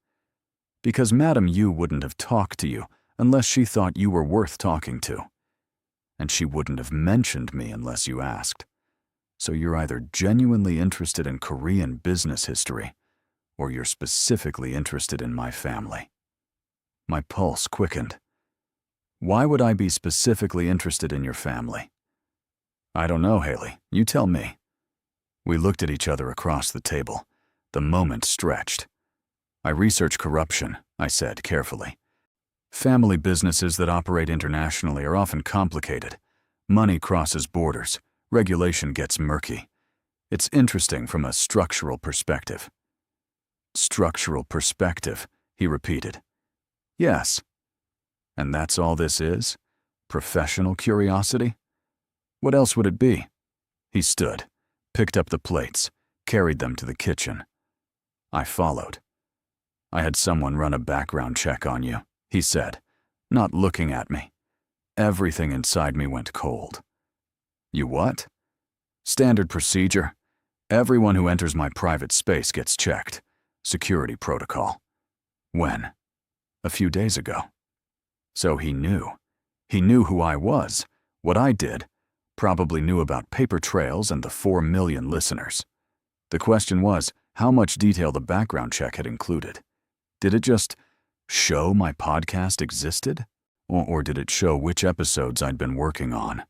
"Because Madam Yu wouldn't have talked to you unless she thought you were worth talking to. And she wouldn't have mentioned me unless you asked. So you're either genuinely interested in Korean business history, or you're specifically interested in my family." My pulse quickened. "Why would I be specifically interested in your family?" "I don't know, Haile. You tell me." We looked at each other across the table. The moment stretched. "I research corruption," I said carefully. "Family businesses that operate internationally are often complicated. Money crosses borders. Regulation gets murky. It's interesting from a structural perspective." "Structural perspective," he repeated. "Yes." "And that's all this is? Professional curiosity? What else would it be?" He stood, picked up the plates, carried them to the kitchen. I followed. "I had someone run a background check on you," he said, not looking at me. Everything inside me went cold. "You what?" "Standard procedure. Everyone who enters my private space gets checked. Security protocol." "When?" "A few days ago." So he knew. He knew who I was, what I did, probably knew about paper trails and the 4 million listeners. The question was how much detail the background check had included. Did it just show my podcast existed? Or did it show which episodes I'd been working on?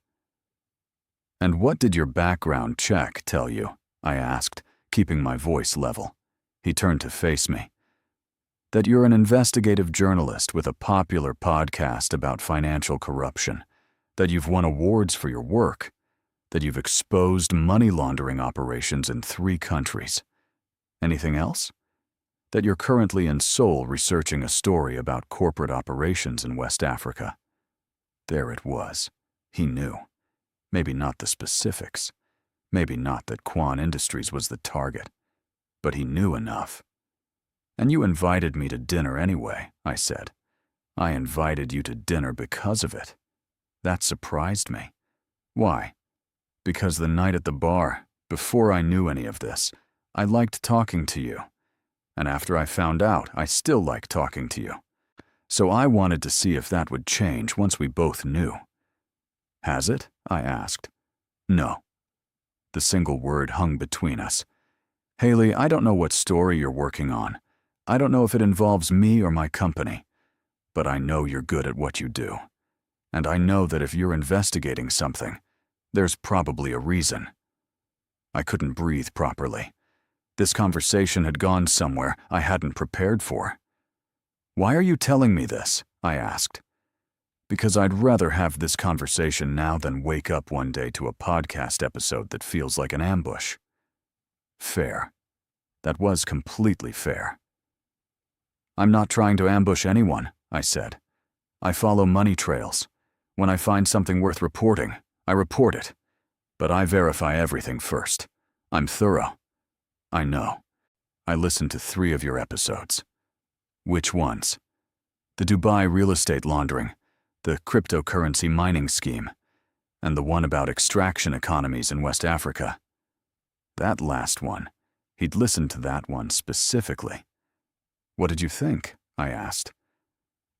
"And what did your background check tell you?" I asked, keeping my voice level. He turned to face me. "That you're an investigative journalist with a popular podcast about financial corruption, that you've won awards for your work, that you've exposed money laundering operations in 3 countries. Anything else? That you're currently in Seoul researching a story about corporate operations in West Africa." There it was. He knew. Maybe not the specifics. Maybe not that Kwon Industries was the target. But he knew enough. "And you invited me to dinner anyway," I said. "I invited you to dinner because of it." That surprised me. "Why?" Because the night at the bar, before I knew any of this, I liked talking to you. And after I found out, I still like talking to you. So I wanted to see if that would change once we both knew. Has it? I asked. No. The single word hung between us. Haile, I don't know what story you're working on. I don't know if it involves me or my company. But I know you're good at what you do. And I know that if you're investigating something, there's probably a reason. I couldn't breathe properly. This conversation had gone somewhere I hadn't prepared for. Why are you telling me this? I asked. Because I'd rather have this conversation now than wake up one day to a podcast episode that feels like an ambush. Fair. That was completely fair. I'm not trying to ambush anyone, I said. I follow money trails. When I find something worth reporting, I report it. But I verify everything first. I'm thorough. I know. I listened to 3 of your episodes. Which ones? The Dubai real estate laundering, the cryptocurrency mining scheme, and the one about extraction economies in West Africa. That last one. He'd listened to that one specifically. What did you think? I asked.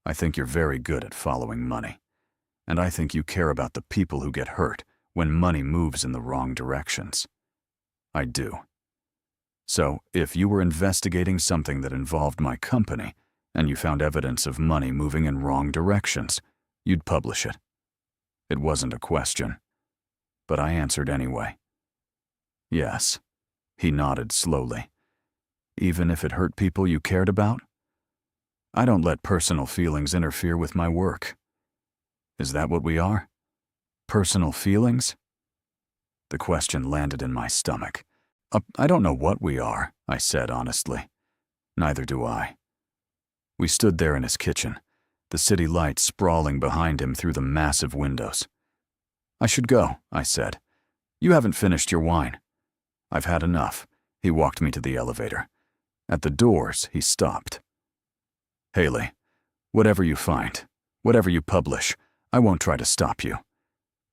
I think you're very good at following money. And I think you care about the people who get hurt when money moves in the wrong directions. I do. So, if you were investigating something that involved my company, and you found evidence of money moving in wrong directions, you'd publish it. It wasn't a question. But I answered anyway. Yes. He nodded slowly. Even if it hurt people you cared about? I don't let personal feelings interfere with my work. Is that what we are? Personal feelings? The question landed in my stomach. I don't know what we are, I said honestly. Neither do I. We stood there in his kitchen, the city lights sprawling behind him through the massive windows. I should go, I said. You haven't finished your wine. I've had enough. He walked me to the elevator. At the doors, he stopped. Haile, whatever you find, whatever you publish, I won't try to stop you.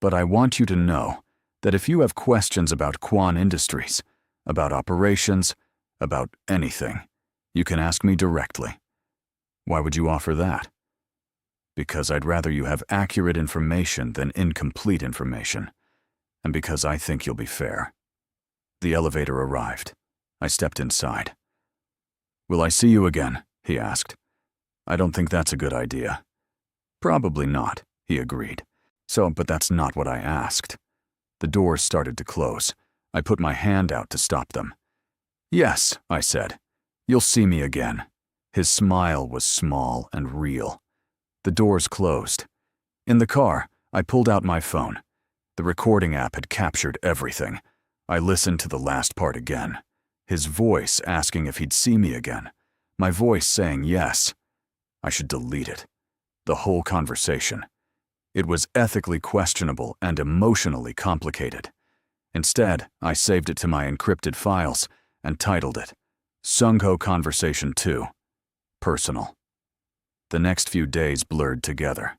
But I want you to know that if you have questions about Kwon Industries, about operations, about anything, you can ask me directly. Why would you offer that? Because I'd rather you have accurate information than incomplete information, and because I think you'll be fair. The elevator arrived. I stepped inside. Will I see you again? He asked. I don't think that's a good idea. Probably not, he agreed. But that's not what I asked. The doors started to close. I put my hand out to stop them. Yes, I said. You'll see me again. His smile was small and real. The doors closed. In the car, I pulled out my phone. The recording app had captured everything. I listened to the last part again. His voice asking if he'd see me again. My voice saying yes. I should delete it. The whole conversation. It was ethically questionable and emotionally complicated. Instead, I saved it to my encrypted files and titled it, Sungho Conversation 2, Personal. The next few days blurred together.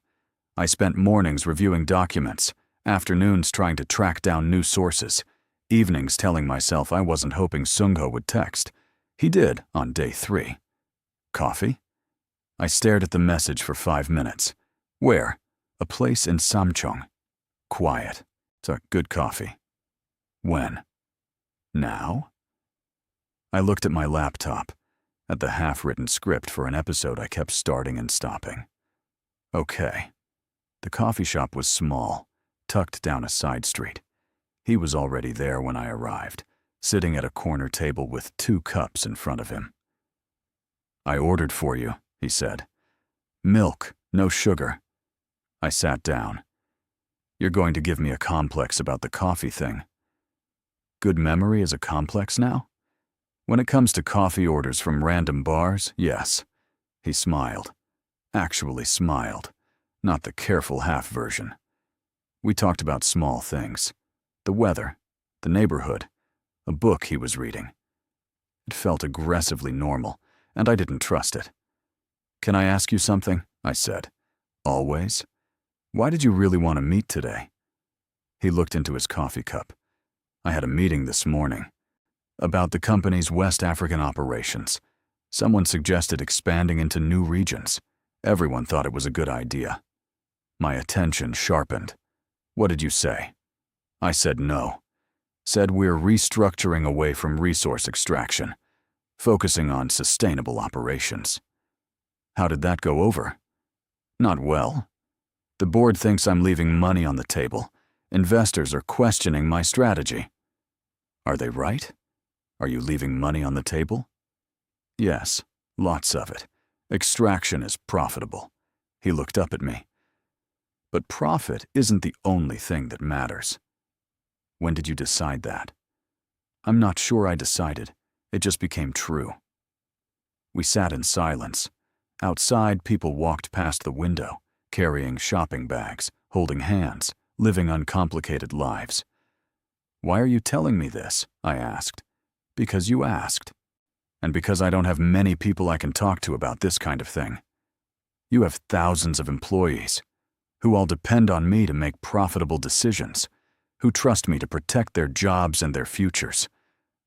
I spent mornings reviewing documents, afternoons trying to track down new sources, evenings telling myself I wasn't hoping Sungho would text. He did on day 3. Coffee? I stared at the message for 5 minutes. Where? A place in Samcheong. Quiet. It's a good coffee. When? Now? I looked at my laptop, at the half-written script for an episode I kept starting and stopping. Okay. The coffee shop was small, tucked down a side street. He was already there when I arrived, sitting at a corner table with 2 cups in front of him. I ordered for you, he said. Milk, no sugar. I sat down. You're going to give me a complex about the coffee thing. Good memory is a complex now? When it comes to coffee orders from random bars, yes. He smiled. Actually smiled, not the careful half version. We talked about small things. The weather, the neighborhood, a book he was reading. It felt aggressively normal, and I didn't trust it. Can I ask you something? I said. Always? Why did you really want to meet today? He looked into his coffee cup. I had a meeting this morning about the company's West African operations. Someone suggested expanding into new regions. Everyone thought it was a good idea. My attention sharpened. What did you say? I said no. Said we're restructuring away from resource extraction, focusing on sustainable operations. How did that go over? Not well. The board thinks I'm leaving money on the table. Investors are questioning my strategy. Are they right? Are you leaving money on the table? Yes, lots of it. Extraction is profitable. He looked up at me. But profit isn't the only thing that matters. When did you decide that? I'm not sure I decided. It just became true. We sat in silence. Outside, people walked past the window, carrying shopping bags, holding hands, living uncomplicated lives. Why are you telling me this? I asked. Because you asked. And because I don't have many people I can talk to about this kind of thing. You have thousands of employees who all depend on me to make profitable decisions, who trust me to protect their jobs and their futures.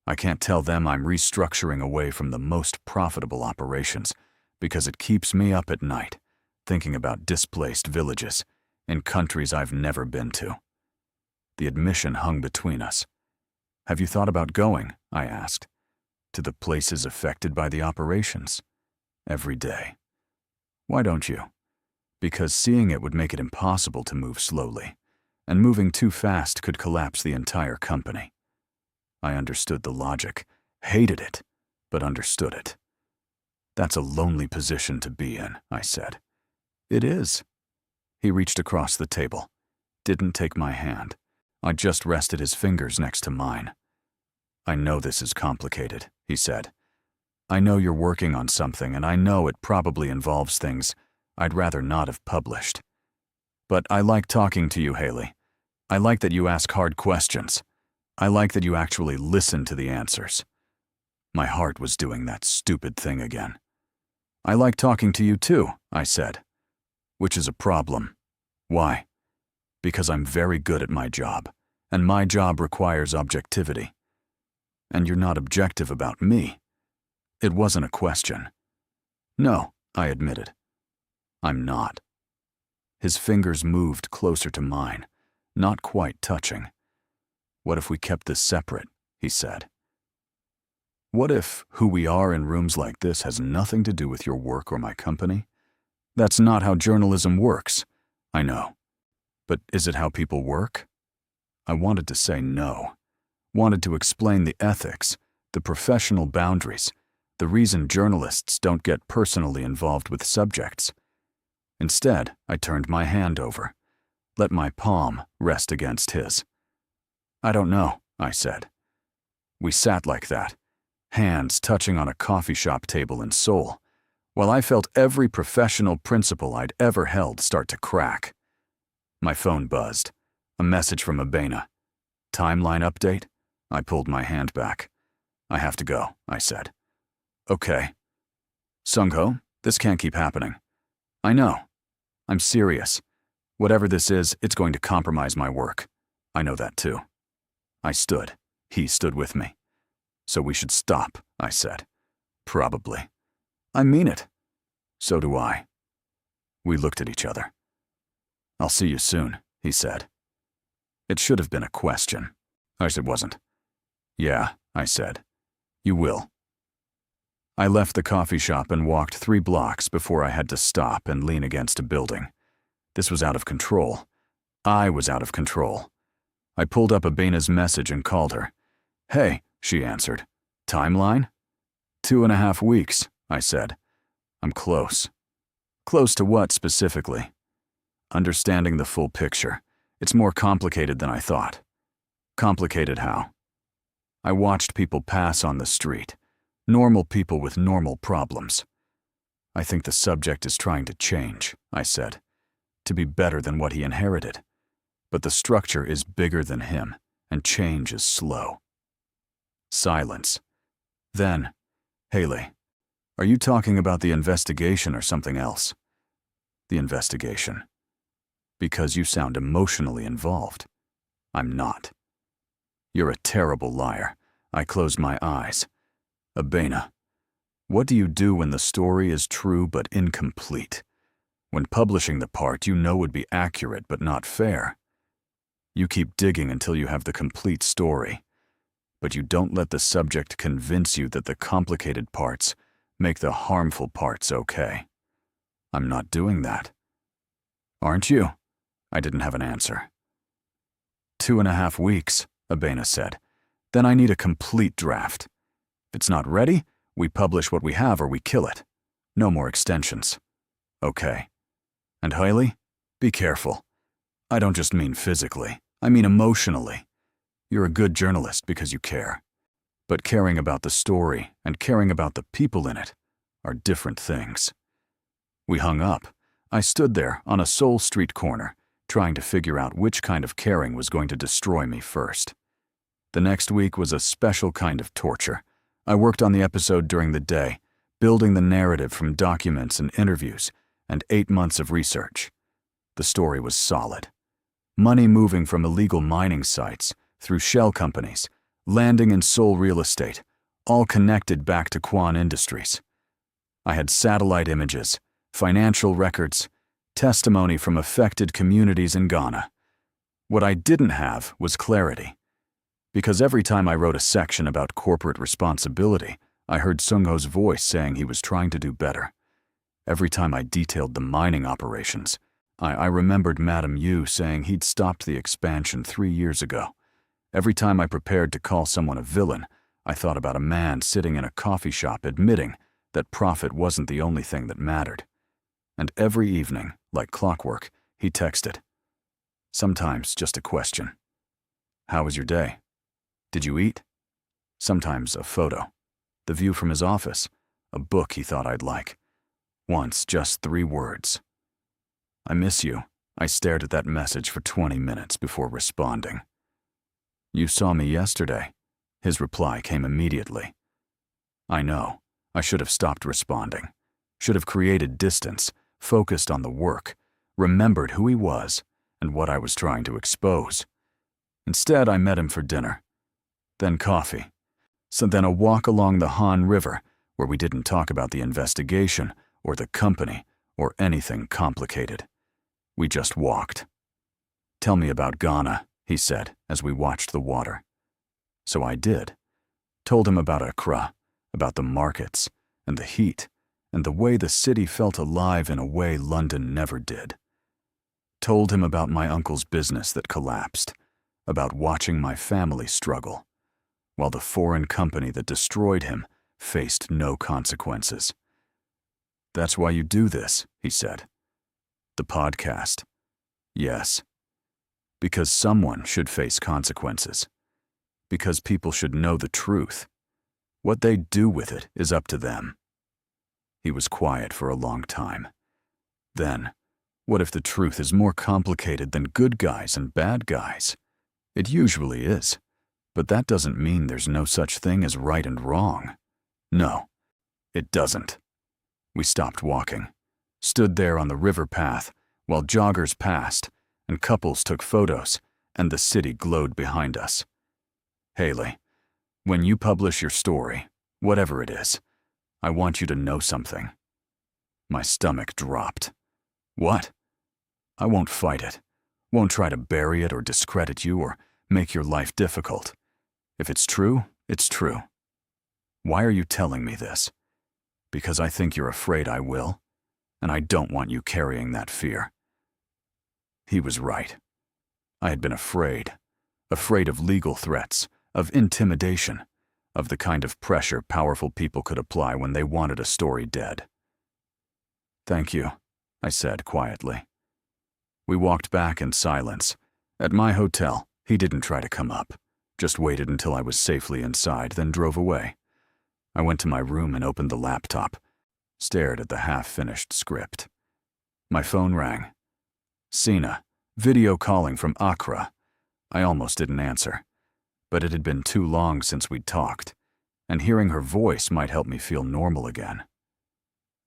I can't tell them I'm restructuring away from the most profitable operations because it keeps me up at night, thinking about displaced villages in countries I've never been to. The admission hung between us. Have you thought about going? I asked. To the places affected by the operations? Every day. Why don't you? Because seeing it would make it impossible to move slowly, and moving too fast could collapse the entire company. I understood the logic, hated it, but understood it. That's a lonely position to be in, I said. It is. He reached across the table, didn't take my hand. I just rested his fingers next to mine. I know this is complicated, he said. I know you're working on something, and I know it probably involves things I'd rather not have published. But I like talking to you, Haile. I like that you ask hard questions. I like that you actually listen to the answers. My heart was doing that stupid thing again. I like talking to you too, I said. Which is a problem. Why? Because I'm very good at my job, and my job requires objectivity. And you're not objective about me. It wasn't a question. No, I admitted. I'm not. His fingers moved closer to mine, not quite touching. What if we kept this separate? He said. What if who we are in rooms like this has nothing to do with your work or my company? That's not how journalism works. I know. But is it how people work? I wanted to say no. Wanted to explain the ethics, the professional boundaries, the reason journalists don't get personally involved with subjects. Instead, I turned my hand over, let my palm rest against his. I don't know, I said. We sat like that, hands touching on a coffee shop table in Seoul, while I felt every professional principle I'd ever held start to crack. My phone buzzed. A message from Abena. Timeline update? I pulled my hand back. I have to go, I said. Okay. Sungho, this can't keep happening. I know. I'm serious. Whatever this is, it's going to compromise my work. I know that too. I stood. He stood with me. So we should stop, I said. Probably. I mean it. So do I. We looked at each other. I'll see you soon, he said. It should have been a question. It wasn't. Yeah, I said. You will. I left the coffee shop and walked 3 blocks before I had to stop and lean against a building. This was out of control. I was out of control. I pulled up Abena's message and called her. Hey, she answered. Timeline? 2.5 weeks, I said. I'm close. Close to what specifically? Understanding the full picture. It's more complicated than I thought. Complicated how? I watched people pass on the street. Normal people with normal problems. I think the subject is trying to change, I said, to be better than what he inherited. But the structure is bigger than him, and change is slow. Silence. Then, Haile, are you talking about the investigation or something else? The investigation. Because you sound emotionally involved. I'm not. You're a terrible liar. I closed my eyes. Abena, what do you do when the story is true but incomplete? When publishing the part you know would be accurate but not fair? You keep digging until you have the complete story, but you don't let the subject convince you that the complicated parts make the harmful parts okay. I'm not doing that. Aren't you? I didn't have an answer. 2.5 weeks, Abena said. Then I need a complete draft. If it's not ready, we publish what we have or we kill it. No more extensions. Okay. And Haile, be careful. I don't just mean physically, I mean emotionally. You're a good journalist because you care. But caring about the story and caring about the people in it are different things. We hung up. I stood there on a Seoul street corner, trying to figure out which kind of caring was going to destroy me first. The next week was a special kind of torture. I worked on the episode during the day, building the narrative from documents and interviews, and 8 months of research. The story was solid. Money moving from illegal mining sites, through shell companies, landing in Seoul real estate, all connected back to Kwon Industries. I had satellite images, financial records, testimony from affected communities in Ghana. What I didn't have was clarity. Because every time I wrote a section about corporate responsibility, I heard Sungho's voice saying he was trying to do better. Every time I detailed the mining operations, I remembered Madam Yu saying he'd stopped the expansion 3 years ago. Every time I prepared to call someone a villain, I thought about a man sitting in a coffee shop admitting that profit wasn't the only thing that mattered. And every evening, like clockwork, he texted. Sometimes just a question. How was your day? Did you eat? Sometimes a photo. The view from his office. A book he thought I'd like. Once, just 3 words. I miss you. I stared at that message for 20 minutes before responding. You saw me yesterday. His reply came immediately. I know. I should have stopped responding. Should have created distance, focused on the work, remembered who he was and what I was trying to expose. Instead, I met him for dinner. Then coffee. So then a walk along the Han River, where we didn't talk about the investigation or the company or anything complicated. We just walked. Tell me about Ghana, he said as we watched the water. So I did. Told him about Accra, about the markets and the heat and the way the city felt alive in a way London never did. Told him about my uncle's business that collapsed, about watching my family struggle, while the foreign company that destroyed him faced no consequences. That's why you do this, he said. The podcast. Yes. Because someone should face consequences. Because people should know the truth. What they do with it is up to them. He was quiet for a long time. Then, what if the truth is more complicated than good guys and bad guys? It usually is. But that doesn't mean there's no such thing as right and wrong. No, it doesn't. We stopped walking, stood there on the river path while joggers passed and couples took photos and the city glowed behind us. Haile, when you publish your story, whatever it is, I want you to know something. My stomach dropped. What? I won't fight it. Won't try to bury it or discredit you or make your life difficult. If it's true, it's true. Why are you telling me this? Because I think you're afraid I will, and I don't want you carrying that fear. He was right. I had been afraid of legal threats, of intimidation, of the kind of pressure powerful people could apply when they wanted a story dead. Thank you, I said quietly. We walked back in silence. At my hotel, he didn't try to come up, just waited until I was safely inside, then drove away. I went to my room and opened the laptop, stared at the half-finished script. My phone rang. Sina, video calling from Accra. I almost didn't answer, but it had been too long since we'd talked, and hearing her voice might help me feel normal again.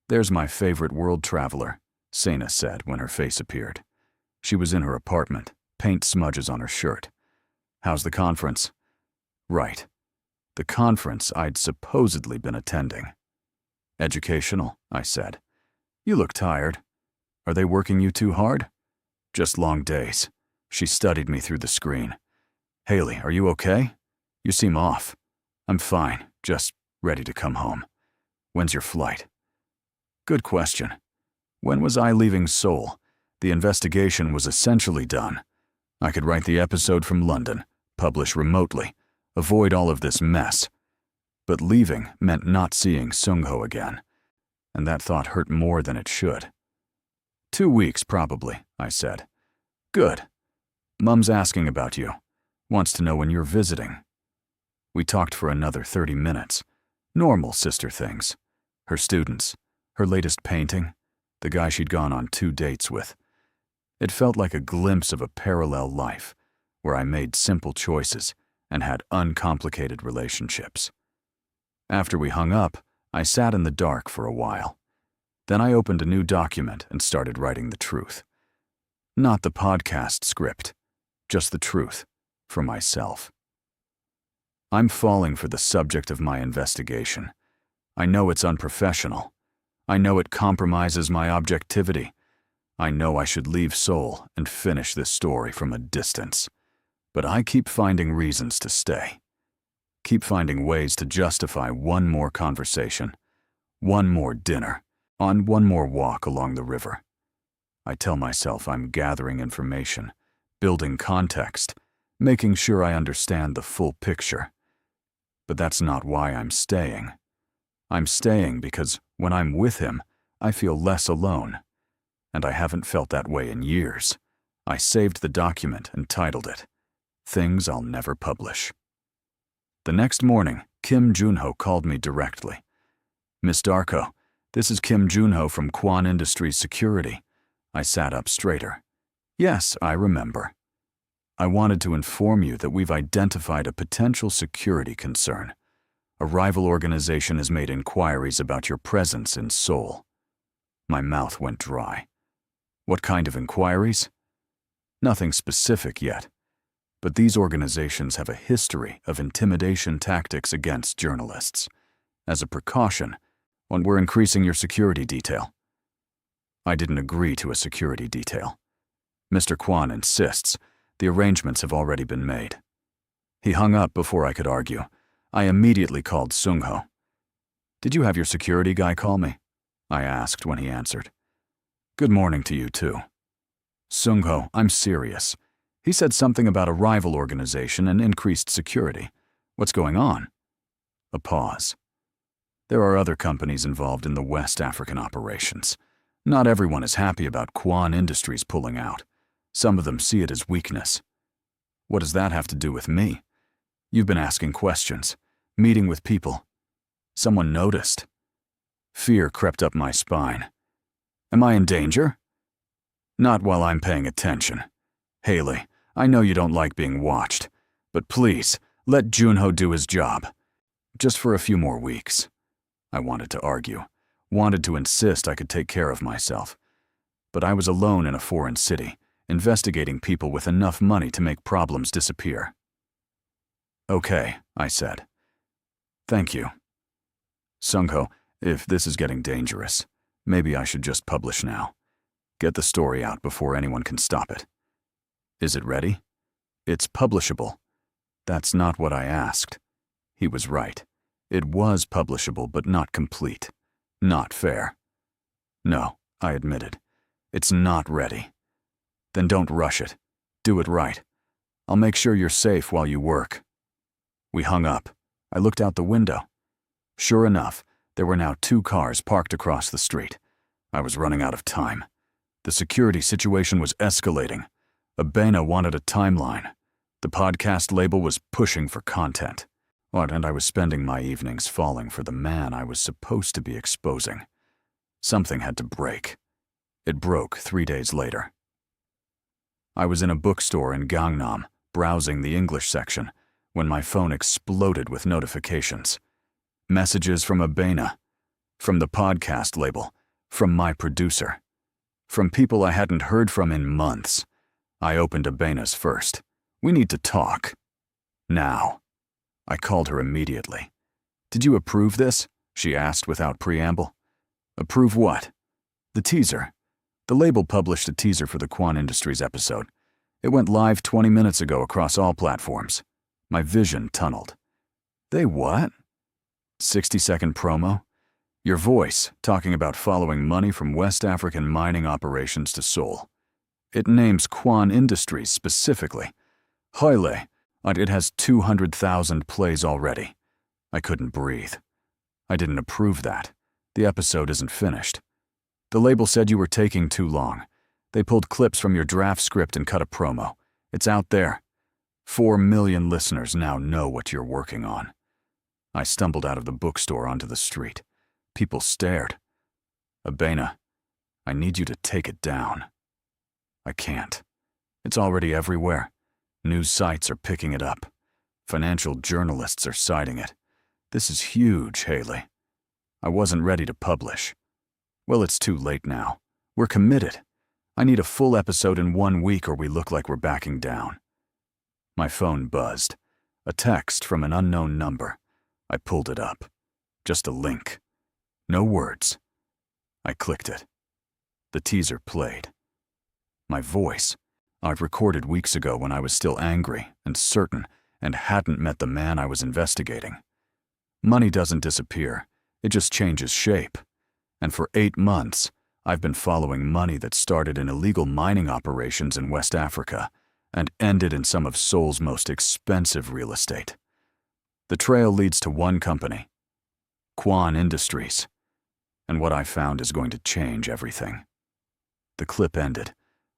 There's my favorite world traveler, Sina said when her face appeared. She was in her apartment, paint smudges on her shirt. How's the conference? Right. The conference I'd supposedly been attending. Educational, I said. You look tired. Are they working you too hard? Just long days. She studied me through the screen. Haile, are you okay? You seem off. I'm fine, just ready to come home. When's your flight? Good question. When was I leaving Seoul? The investigation was essentially done. I could write the episode from London, publish remotely, avoid all of this mess. But leaving meant not seeing Sungho again, and that thought hurt more than it should. 2 weeks, probably, I said. Good. Mum's asking about you. Wants to know when you're visiting. We talked for another 30 minutes. Normal sister things. Her students, her latest painting, the guy she'd gone on 2 dates with. It felt like a glimpse of a parallel life, where I made simple choices and had uncomplicated relationships. After we hung up, I sat in the dark for a while. Then I opened a new document and started writing the truth. Not the podcast script, just the truth, for myself. I'm falling for the subject of my investigation. I know it's unprofessional. I know it compromises my objectivity. I know I should leave Seoul and finish this story from a distance. But I keep finding reasons to stay. Keep finding ways to justify one more conversation, one more dinner, on one more walk along the river. I tell myself I'm gathering information, building context, making sure I understand the full picture. But that's not why I'm staying. I'm staying because when I'm with him, I feel less alone. And I haven't felt that way in years. I saved the document and titled it, Things I'll Never Publish. The next morning, Kim Junho called me directly. Miss Darko, this is Kim Junho from Kwon Industries Security. I sat up straighter. Yes, I remember. I wanted to inform you that we've identified a potential security concern. A rival organization has made inquiries about your presence in Seoul. My mouth went dry. What kind of inquiries? Nothing specific yet, but these organizations have a history of intimidation tactics against journalists. As a precaution, we're increasing your security detail. I didn't agree to a security detail. Mr. Kwon insists the arrangements have already been made. He hung up before I could argue. I immediately called Sungho. Did you have your security guy call me? I asked when he answered. Good morning to you too. Sungho, I'm serious. He said something about a rival organization and increased security. What's going on? A pause. There are other companies involved in the West African operations. Not everyone is happy about Kwon Industries pulling out. Some of them see it as weakness. What does that have to do with me? You've been asking questions, meeting with people. Someone noticed. Fear crept up my spine. Am I in danger? Not while I'm paying attention. Haile, I know you don't like being watched, but please, let Junho do his job. Just for a few more weeks. I wanted to argue, wanted to insist I could take care of myself. But I was alone in a foreign city, investigating people with enough money to make problems disappear. Okay, I said. Thank you. Sungho, if this is getting dangerous, maybe I should just publish now. Get the story out before anyone can stop it. Is it ready? It's publishable. That's not what I asked. He was right. It was publishable, but not complete. Not fair. No, I admitted. It's not ready. Then don't rush it. Do it right. I'll make sure you're safe while you work. We hung up. I looked out the window. Sure enough, there were now 2 cars parked across the street. I was running out of time. The security situation was escalating. Abena wanted a timeline. The podcast label was pushing for content. And I was spending my evenings falling for the man I was supposed to be exposing. Something had to break. It broke 3 days later. I was in a bookstore in Gangnam, browsing the English section, when my phone exploded with notifications. Messages from Abena, from the podcast label, from my producer, from people I hadn't heard from in months. I opened Abena's first. We need to talk, Now. I called her immediately. Did you approve this? She asked without preamble. Approve what? The teaser. The label published a teaser for the Kwon Industries episode. It went live 20 minutes ago across all platforms. My vision tunneled. They what? 60-second promo? Your voice, talking about following money from West African mining operations to Seoul. It names Kwon Industries specifically. Haile, and it has 200,000 plays already. I couldn't breathe. I didn't approve that. The episode isn't finished. The label said you were taking too long. They pulled clips from your draft script and cut a promo. It's out there. 4 million listeners now know what you're working on. I stumbled out of the bookstore onto the street. People stared. Abena, I need you to take it down. I can't. It's already everywhere. News sites are picking it up. Financial journalists are citing it. This is huge, Haile. I wasn't ready to publish. Well, it's too late now. We're committed. I need a full episode in 1 week or we look like we're backing down. My phone buzzed. A text from an unknown number. I pulled it up. Just a link. No words. I clicked it. The teaser played. My voice, I'd recorded weeks ago when I was still angry and certain and hadn't met the man I was investigating. Money doesn't disappear. It just changes shape. And for 8 months, I've been following money that started in illegal mining operations in West Africa and ended in some of Seoul's most expensive real estate. The trail leads to one company, Kwon Industries, and what I found is going to change everything. The clip ended.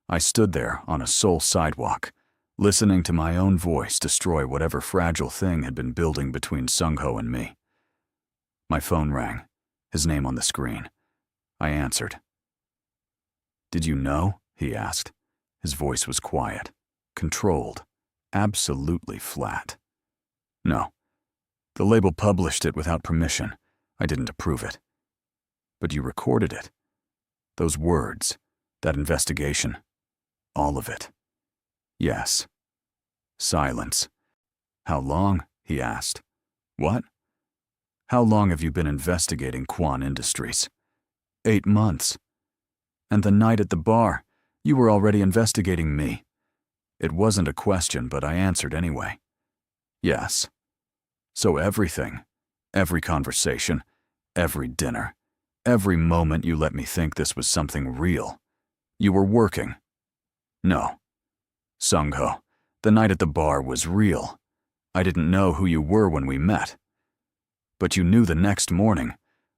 I stood there on a Seoul sidewalk, listening to my own voice destroy whatever fragile thing had been building between Sungho and me. My phone rang, his name on the screen. I answered. Did you know? He asked. His voice was quiet, controlled, absolutely flat. No. The label published it without permission. I didn't approve it. But you recorded it. Those words, that investigation, all of it. Yes. Silence. How long? He asked. What? How long have you been investigating Kwon Industries? 8 months. And the night at the bar, you were already investigating me. It wasn't a question, but I answered anyway. Yes. So everything, every conversation, every dinner, every moment you let me think this was something real. You were working. No. Sungho, the night at the bar was real. I didn't know who you were when we met. But you knew the next morning,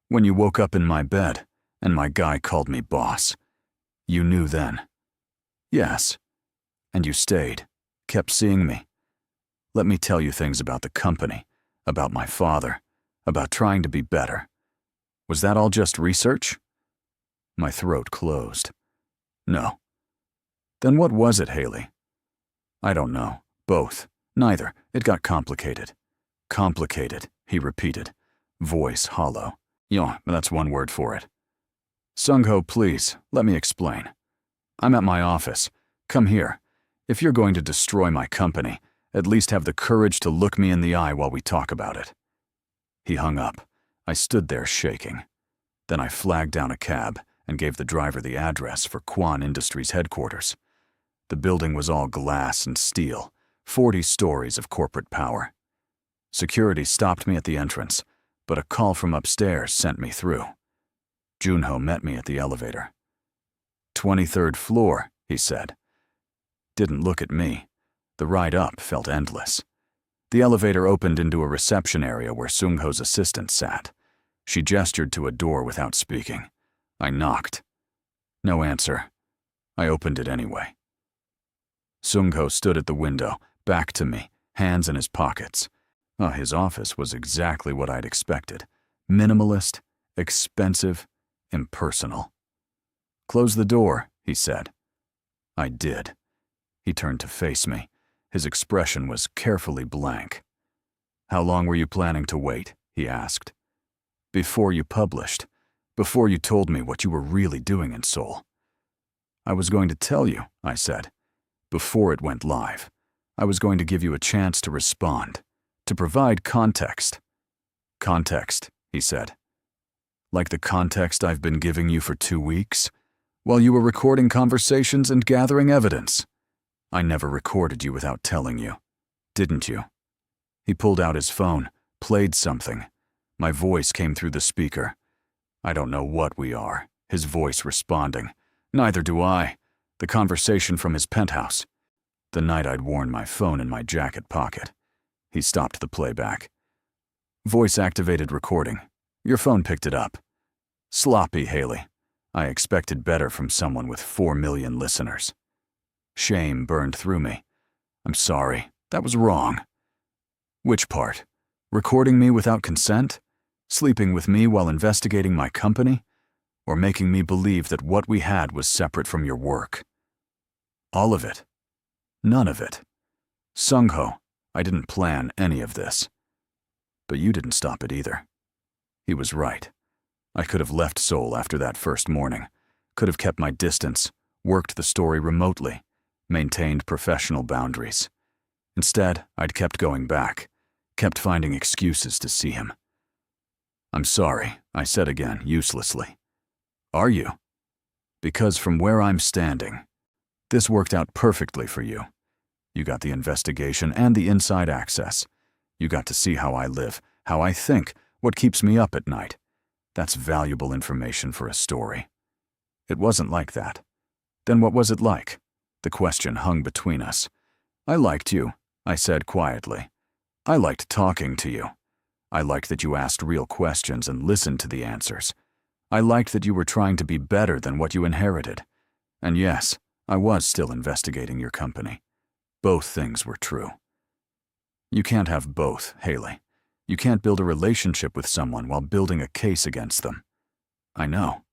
when you woke up in my bed and my guy called me boss. You knew then. Yes. And you stayed, kept seeing me. Let me tell you things about the company, about my father, about trying to be better. Was that all just research? My throat closed. No. Then what was it, Haile? I don't know. Both. Neither. It got complicated. Complicated, he repeated, voice hollow. Yeah, that's one word for it. Sungho, please, let me explain. I'm at my office. Come here. If you're going to destroy my company, at least have the courage to look me in the eye while we talk about it. He hung up. I stood there shaking. Then I flagged down a cab and gave the driver the address for Kwon Industries headquarters. The building was all glass and steel, 40 stories of corporate power. Security stopped me at the entrance, but a call from upstairs sent me through. Junho met me at the elevator. 23rd floor, he said. Didn't look at me. The ride up felt endless. The elevator opened into a reception area where Sungho's assistant sat. She gestured to a door without speaking. I knocked. No answer. I opened it anyway. Sungho stood at the window, back to me, hands in his pockets. His office was exactly what I'd expected. Minimalist, expensive, impersonal. Close the door, he said. I did. He turned to face me. His expression was carefully blank. How long were you planning to wait? He asked. Before you published. Before you told me what you were really doing in Seoul. I was going to tell you, I said. Before it went live. I was going to give you a chance to respond, to provide context. Context, he said. Like the context I've been giving you for 2 weeks, while you were recording conversations and gathering evidence. I never recorded you without telling you, didn't you? He pulled out his phone, played something. My voice came through the speaker. I don't know what we are, his voice responding. Neither do I. The conversation from his penthouse. The night I'd worn my phone in my jacket pocket. He stopped the playback. Voice-activated recording. Your phone picked it up. Sloppy, Haile. I expected better from someone with 4 million listeners. Shame burned through me. I'm sorry. That was wrong. Which part? Recording me without consent? Sleeping with me while investigating my company? Or making me believe that what we had was separate from your work? All of it. None of it. Sungho, I didn't plan any of this. But you didn't stop it either. He was right. I could have left Seoul after that first morning, could have kept my distance, worked the story remotely, maintained professional boundaries. Instead, I'd kept going back, kept finding excuses to see him. I'm sorry, I said again, uselessly. Are you? Because from where I'm standing, this worked out perfectly for you. You got the investigation and the inside access. You got to see how I live, how I think, what keeps me up at night. That's valuable information for a story. It wasn't like that. Then what was it like? The question hung between us. I liked you, I said quietly. I liked talking to you. I liked that you asked real questions and listened to the answers. I liked that you were trying to be better than what you inherited. And yes, I was still investigating your company. Both things were true. You can't have both, Haile. You can't build a relationship with someone while building a case against them. I know.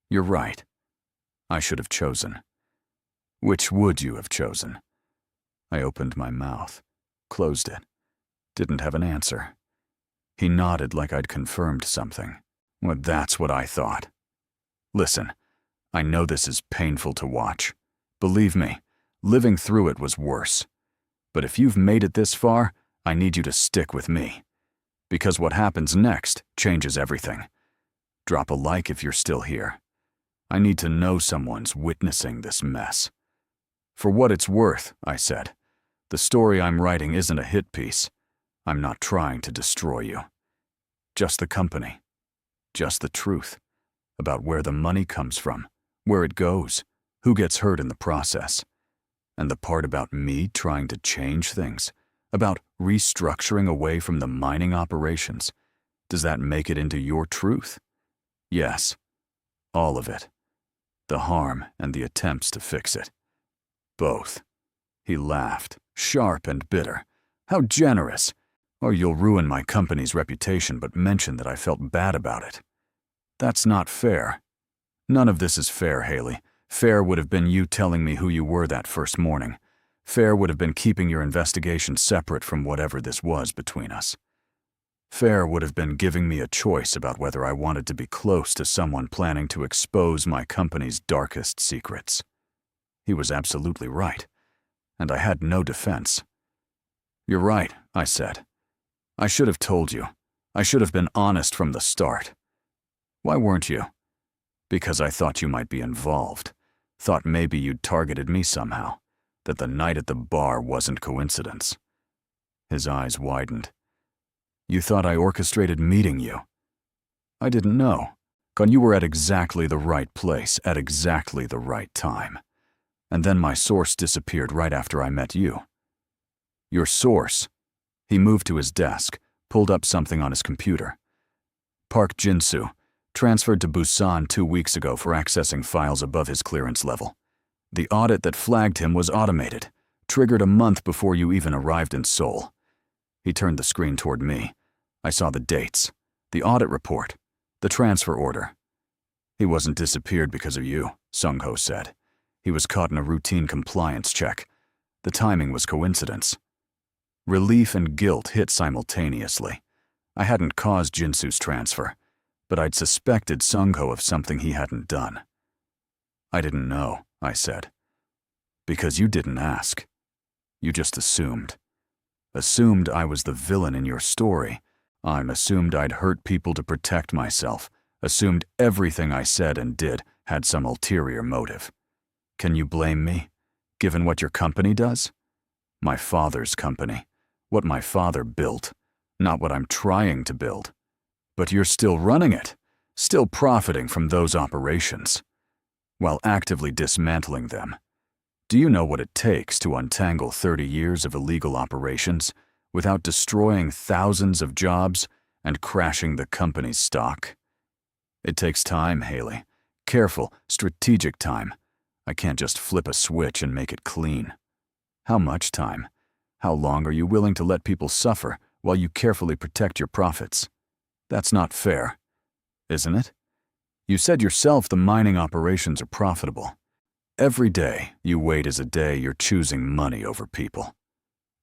You're right. I should have chosen. Which would you have chosen? I opened my mouth, closed it, didn't have an answer. He nodded like I'd confirmed something. Well, that's what I thought. Listen, I know this is painful to watch. Believe me, living through it was worse. But if you've made it this far, I need you to stick with me. Because what happens next changes everything. Drop a like if you're still here. I need to know someone's witnessing this mess. For what it's worth, I said, the story I'm writing isn't a hit piece. I'm not trying to destroy you. Just the company. Just the truth. About where the money comes from, where it goes, who gets hurt in the process. And the part about me trying to change things, about restructuring away from the mining operations. Does that make it into your truth? Yes. All of it. The harm and the attempts to fix it. Both. He laughed, sharp and bitter. How generous! Or you'll ruin my company's reputation but mention that I felt bad about it. That's not fair. None of this is fair, Haile. Fair would have been you telling me who you were that first morning. Fair would have been keeping your investigation separate from whatever this was between us. Fair would have been giving me a choice about whether I wanted to be close to someone planning to expose my company's darkest secrets. He was absolutely right, and I had no defense. You're right, I said. I should have told you. I should have been honest from the start. Why weren't you? Because I thought you might be involved. Thought maybe you'd targeted me somehow. That the night at the bar wasn't coincidence. His eyes widened. You thought I orchestrated meeting you. I didn't know. You were at exactly the right place at exactly the right time. And then my source disappeared right after I met you. Your source? He moved to his desk, pulled up something on his computer. Park Jin-soo, transferred to Busan 2 weeks ago for accessing files above his clearance level. The audit that flagged him was automated, triggered a month before you even arrived in Seoul. He turned the screen toward me. I saw the dates, the audit report, the transfer order. He wasn't disappeared because of you, Sungho said. He was caught in a routine compliance check. The timing was coincidence. Relief and guilt hit simultaneously. I hadn't caused Jin-soo's transfer, but I'd suspected Sungho of something he hadn't done. I didn't know, I said. Because you didn't ask. You just assumed. Assumed I was the villain in your story. Assumed I'd hurt people to protect myself. Assumed everything I said and did had some ulterior motive. Can you blame me, given what your company does? My father's company. What my father built, not what I'm trying to build. But you're still running it, still profiting from those operations, while actively dismantling them. Do you know what it takes to untangle 30 years of illegal operations without destroying thousands of jobs and crashing the company's stock? It takes time, Haile. Careful, strategic time. I can't just flip a switch and make it clean. How much time? How long are you willing to let people suffer while you carefully protect your profits? That's not fair, isn't it? You said yourself the mining operations are profitable. Every day you wait is a day you're choosing money over people.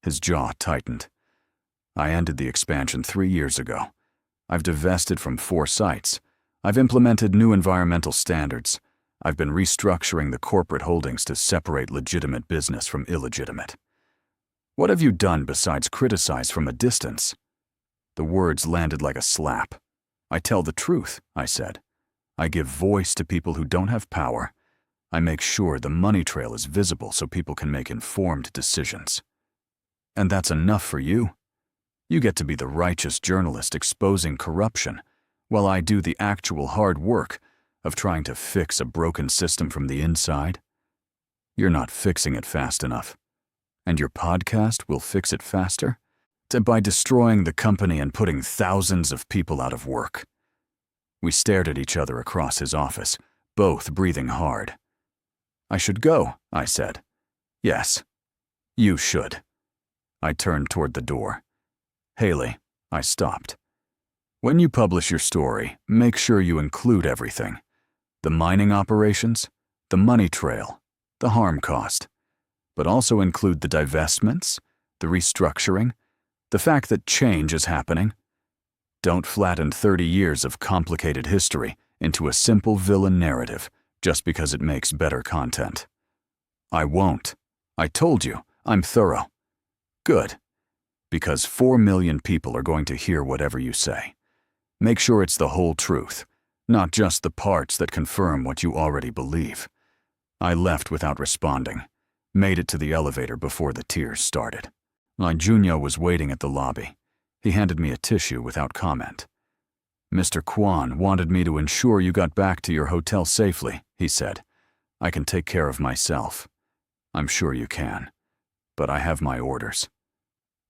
His jaw tightened. I ended the expansion 3 years ago. I've divested from 4 sites. I've implemented new environmental standards. I've been restructuring the corporate holdings to separate legitimate business from illegitimate. What have you done besides criticize from a distance? The words landed like a slap. I tell the truth, I said. I give voice to people who don't have power. I make sure the money trail is visible so people can make informed decisions. And that's enough for you? You get to be the righteous journalist exposing corruption, while I do the actual hard work of trying to fix a broken system from the inside? You're not fixing it fast enough. And your podcast will fix it faster? By destroying the company and putting thousands of people out of work. We stared at each other across his office, both breathing hard. I should go, I said. Yes, you should. I turned toward the door. Haile, I stopped. When you publish your story, make sure you include everything. The mining operations, the money trail, the harm cost. But also include the divestments, the restructuring, the fact that change is happening. Don't flatten 30 years of complicated history into a simple villain narrative just because it makes better content. I won't. I told you, I'm thorough. Good. Because 4 million people are going to hear whatever you say. Make sure it's the whole truth, not just the parts that confirm what you already believe. I left without responding, made it to the elevator before the tears started. My Junyo was waiting at the lobby. He handed me a tissue without comment. Mr. Kwon wanted me to ensure you got back to your hotel safely, he said. I can take care of myself. I'm sure you can. But I have my orders.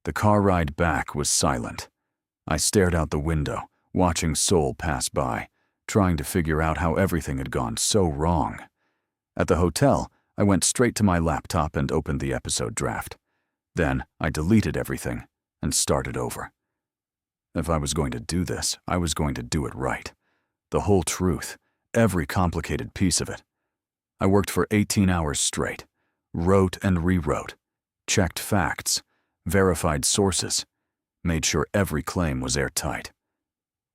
The car ride back was silent. I stared out the window, watching Seoul pass by, trying to figure out how everything had gone so wrong. At the hotel, I went straight to my laptop and opened the episode draft. Then I deleted everything and started over. If I was going to do this, I was going to do it right. The whole truth, every complicated piece of it. I worked for 18 hours straight, wrote and rewrote, checked facts, verified sources, made sure every claim was airtight.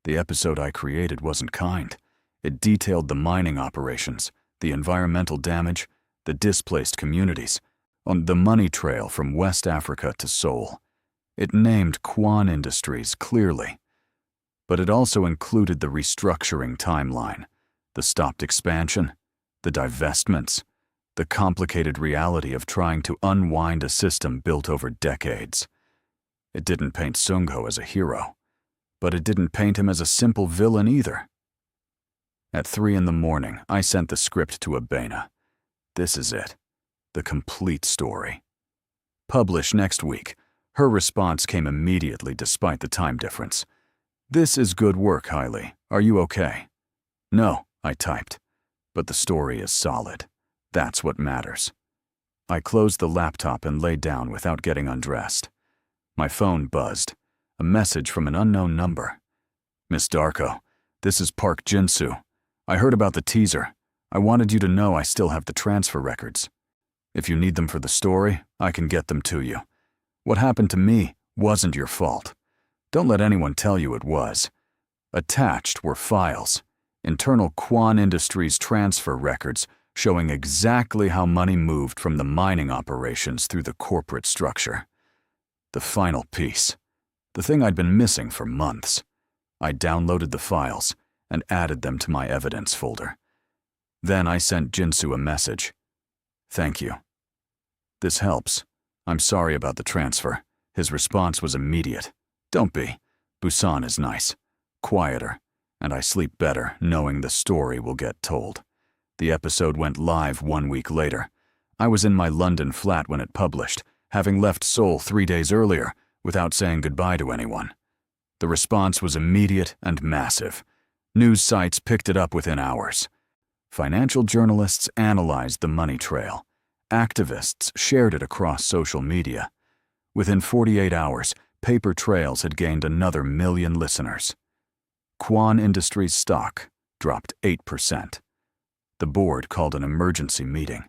The episode I created wasn't kind. It detailed the mining operations, the environmental damage, the displaced communities, on the money trail from West Africa to Seoul. It named Kwon Industries clearly, but it also included the restructuring timeline, the stopped expansion, the divestments, the complicated reality of trying to unwind a system built over decades. It didn't paint Sungho as a hero, but it didn't paint him as a simple villain either. At 3 a.m, I sent the script to Abena. This is it, the complete story. Publish next week. Her response came immediately despite the time difference. This is good work, Haile. Are you okay? No, I typed. But the story is solid. That's what matters. I closed the laptop and lay down without getting undressed. My phone buzzed. A message from an unknown number. Miss Darko, this is Park Jin-soo. I heard about the teaser. I wanted you to know I still have the transfer records. If you need them for the story, I can get them to you. What happened to me wasn't your fault. Don't let anyone tell you it was. Attached were files, internal Kwon Industries transfer records showing exactly how money moved from the mining operations through the corporate structure. The final piece, the thing I'd been missing for months. I downloaded the files and added them to my evidence folder. Then I sent Jinsu a message. "Thank you. This helps. I'm sorry about the transfer." His response was immediate. "Don't be. Busan is nice, quieter, and I sleep better knowing the story will get told." The episode went live 1 week later. I was in my London flat when it published, having left Seoul 3 days earlier without saying goodbye to anyone. The response was immediate and massive. News sites picked it up within hours. Financial journalists analyzed the money trail. Activists shared it across social media. Within 48 hours, Paper Trails had gained another 1 million listeners. Kwon Industries stock dropped 8%. The board called an emergency meeting,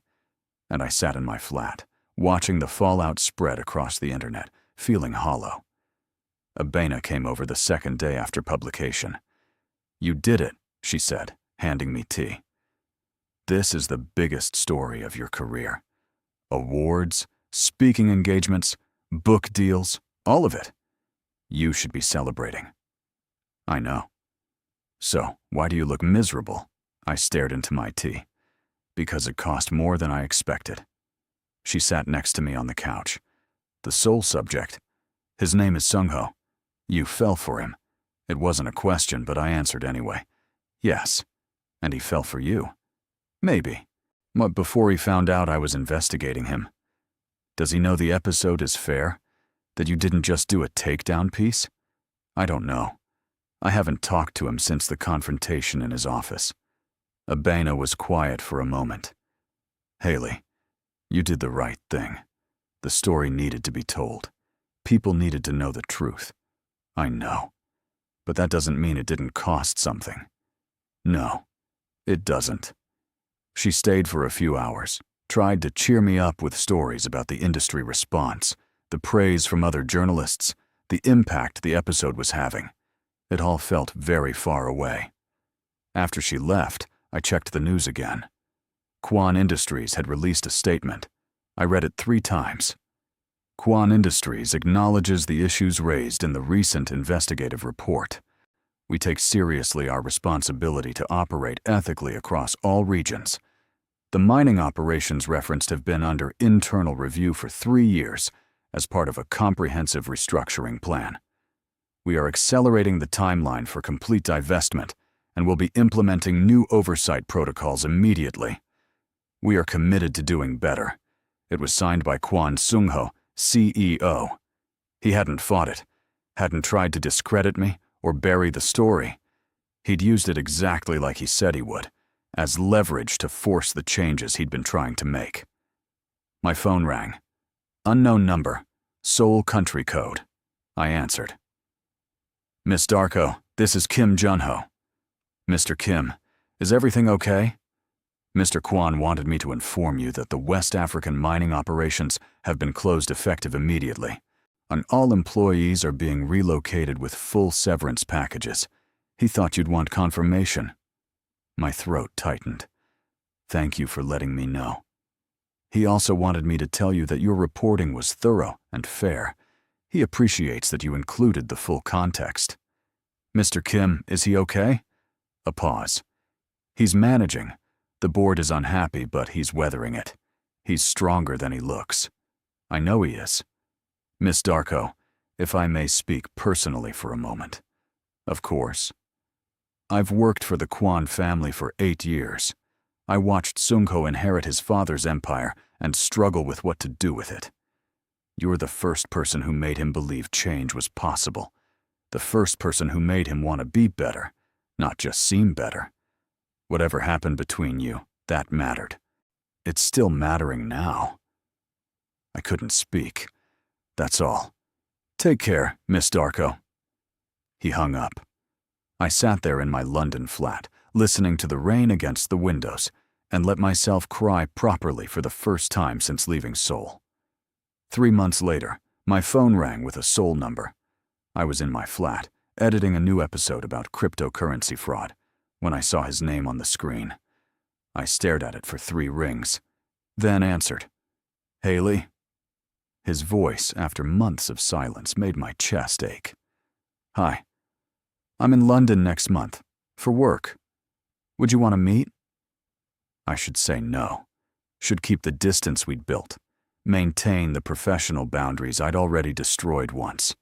and I sat in my flat, watching the fallout spread across the internet, feeling hollow. Abena came over the second day after publication. "You did it," she said, handing me tea. "This is the biggest story of your career. Awards, speaking engagements, book deals, all of it. You should be celebrating." "I know." "So, why do you look miserable?" I stared into my tea. "Because it cost more than I expected." She sat next to me on the couch. "The sole subject. His name is Sungho. You fell for him. It wasn't a question, but I answered anyway. Yes. And he fell for you. Maybe. But before he found out I was investigating him. Does he know the episode is fair? That you didn't just do a takedown piece? I don't know. I haven't talked to him since the confrontation in his office." Abena was quiet for a moment. "Haile, you did the right thing. The story needed to be told. People needed to know the truth. I know. But that doesn't mean it didn't cost something. No, it doesn't." She stayed for a few hours, tried to cheer me up with stories about the industry response, the praise from other journalists, the impact the episode was having. It all felt very far away. After she left, I checked the news again. Kwon Industries had released a statement. I read it 3 times. Kwon Industries acknowledges the issues raised in the recent investigative report. We take seriously our responsibility to operate ethically across all regions. The mining operations referenced have been under internal review for 3 years as part of a comprehensive restructuring plan. We are accelerating the timeline for complete divestment and will be implementing new oversight protocols immediately. We are committed to doing better. It was signed by Kwon Sungho, CEO. He hadn't fought it, hadn't tried to discredit me or bury the story. He'd used it exactly like he said he would, as leverage to force the changes he'd been trying to make. My phone rang. Unknown number, Seoul country code. I answered. "Miss Darko, this is Kim Junho." "Mr. Kim, is everything okay? Mr. Kwon wanted me to inform you that the West African mining operations have been closed effective immediately, and all employees are being relocated with full severance packages. He thought you'd want confirmation." My throat tightened. "Thank you for letting me know. He also wanted me to tell you that your reporting was thorough and fair. He appreciates that you included the full context." "Mr. Kim, is he okay?" A pause. "He's managing. The board is unhappy, but he's weathering it. He's stronger than he looks. I know he is. Miss Darko, if I may speak personally for a moment." "Of course." "I've worked for the Kwon family for 8 years. I watched Sungho inherit his father's empire and struggle with what to do with it. You're the first person who made him believe change was possible. The first person who made him want to be better, not just seem better. Whatever happened between you, that mattered. It's still mattering now." I couldn't speak. "That's all. Take care, Miss Darko." He hung up. I sat there in my London flat, listening to the rain against the windows, and let myself cry properly for the first time since leaving Seoul. 3 months later, my phone rang with a Seoul number. I was in my flat, editing a new episode about cryptocurrency fraud, when I saw his name on the screen. I stared at it for 3 rings, then answered, "Haile?" His voice, after months of silence, made my chest ache. "Hi. I'm in London next month, for work. Would you want to meet?" I should say no. Should keep the distance we'd built. Maintain the professional boundaries I'd already destroyed once.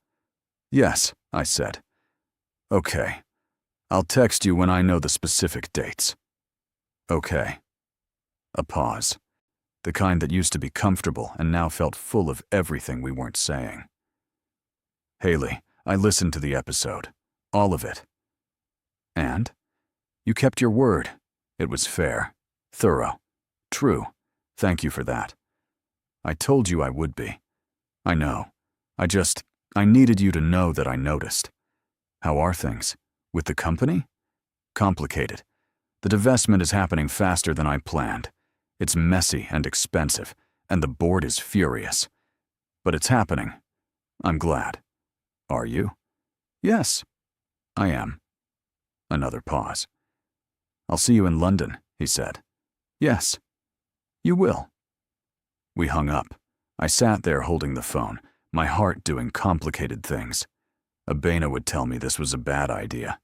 "Yes," I said. "Okay. I'll text you when I know the specific dates." "Okay." A pause. The kind that used to be comfortable and now felt full of everything we weren't saying. "Haile, I listened to the episode. All of it." "And? You kept your word. It was fair. Thorough. True. Thank you for that." "I told you I would be. I know. I needed you to know that I noticed." "How are things? With the company?" "Complicated. The divestment is happening faster than I planned. It's messy and expensive, and the board is furious. But it's happening. I'm glad." "Are you?" "Yes, I am." Another pause. "I'll see you in London," he said. "Yes, you will." We hung up. I sat there holding the phone, my heart doing complicated things. Abena would tell me this was a bad idea,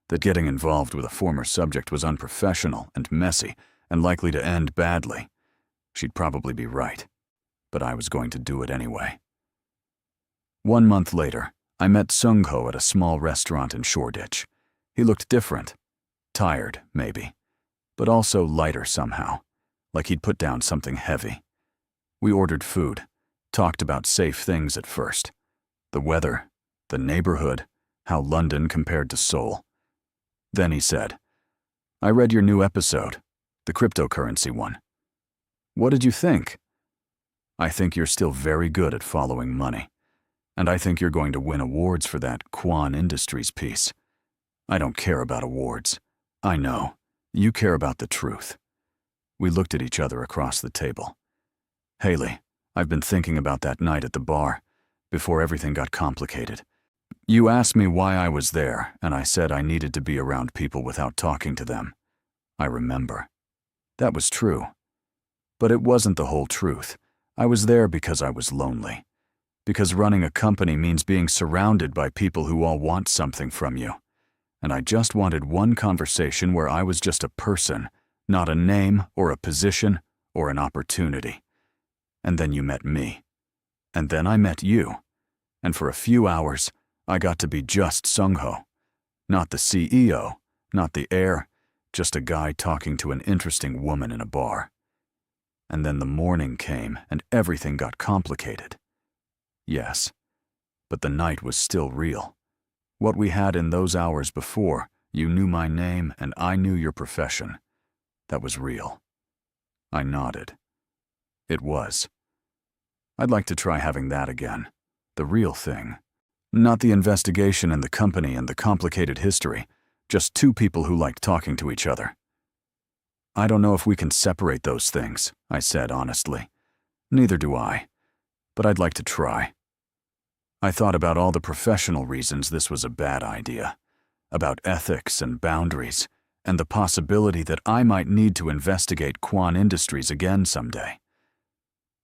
that getting involved with a former subject was unprofessional and messy and likely to end badly. She'd probably be right, but I was going to do it anyway. 1 month later, I met Sungho at a small restaurant in Shoreditch. He looked different. Tired, maybe, but also lighter somehow, like he'd put down something heavy. We ordered food, talked about safe things at first. The weather, the neighborhood, how London compared to Seoul. Then he said, "I read your new episode, the cryptocurrency one. What did you think?" "I think you're still very good at following money, and I think you're going to win awards for that Kwon Industries piece. I don't care about awards. I know. You care about the truth." We looked at each other across the table. "Haile, I've been thinking about that night at the bar, before everything got complicated. You asked me why I was there, and I said I needed to be around people without talking to them. I remember. That was true. But it wasn't the whole truth. I was there because I was lonely. Because running a company means being surrounded by people who all want something from you. And I just wanted one conversation where I was just a person, not a name or a position or an opportunity. And then you met me. And then I met you. And for a few hours, I got to be just Sungho. Not the CEO, not the heir, just a guy talking to an interesting woman in a bar. And then the morning came and everything got complicated. Yes, but the night was still real. What we had in those hours before, you knew my name and I knew your profession. That was real." I nodded. It was. I'd like to try having that again. The real thing. Not the investigation and the company and the complicated history. Just 2 people who liked talking to each other. "I don't know if we can separate those things," I said honestly. "Neither do I. But I'd like to try." I thought about all the professional reasons this was a bad idea. About ethics and boundaries, and the possibility that I might need to investigate Kwon Industries again someday.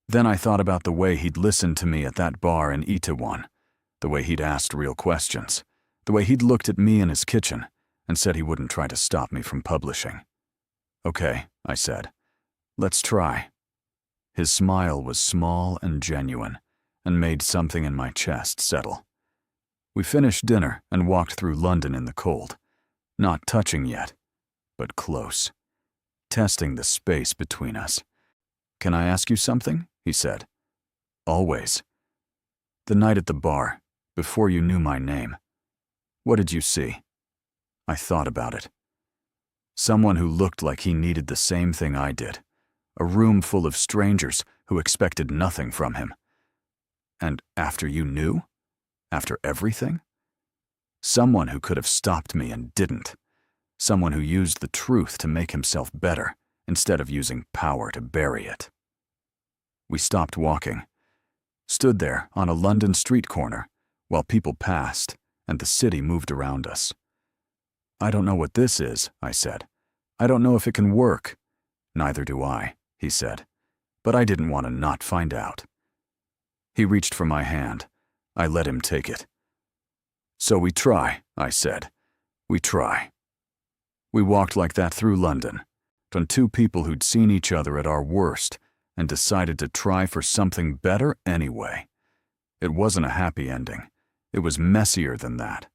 Then I thought about the way he'd listened to me at that bar in Itaewon, the way he'd asked real questions, the way he'd looked at me in his kitchen and said he wouldn't try to stop me from publishing. "Okay," I said. "Let's try." His smile was small and genuine and made something in my chest settle. We finished dinner and walked through London in the cold, not touching yet, but close, testing the space between us. "Can I ask you something?" he said. "Always." "The night at the bar, before you knew my name, what did you see?" I thought about it. Someone who looked like he needed the same thing I did. A room full of strangers who expected nothing from him. And after you knew? After everything? Someone who could have stopped me and didn't. Someone who used the truth to make himself better instead of using power to bury it. We stopped walking. Stood there on a London street corner while people passed and the city moved around us. "I don't know what this is," I said. "I don't know if it can work. Neither do I, he said, but I didn't want to not find out. He reached for my hand. I let him take it. So we try, I said. We try. We walked like that through London, from two people who'd seen each other at our worst and decided to try for something better anyway. It wasn't a happy ending. It was messier than that,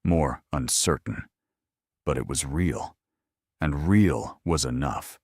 more uncertain. But it was real, and real was enough.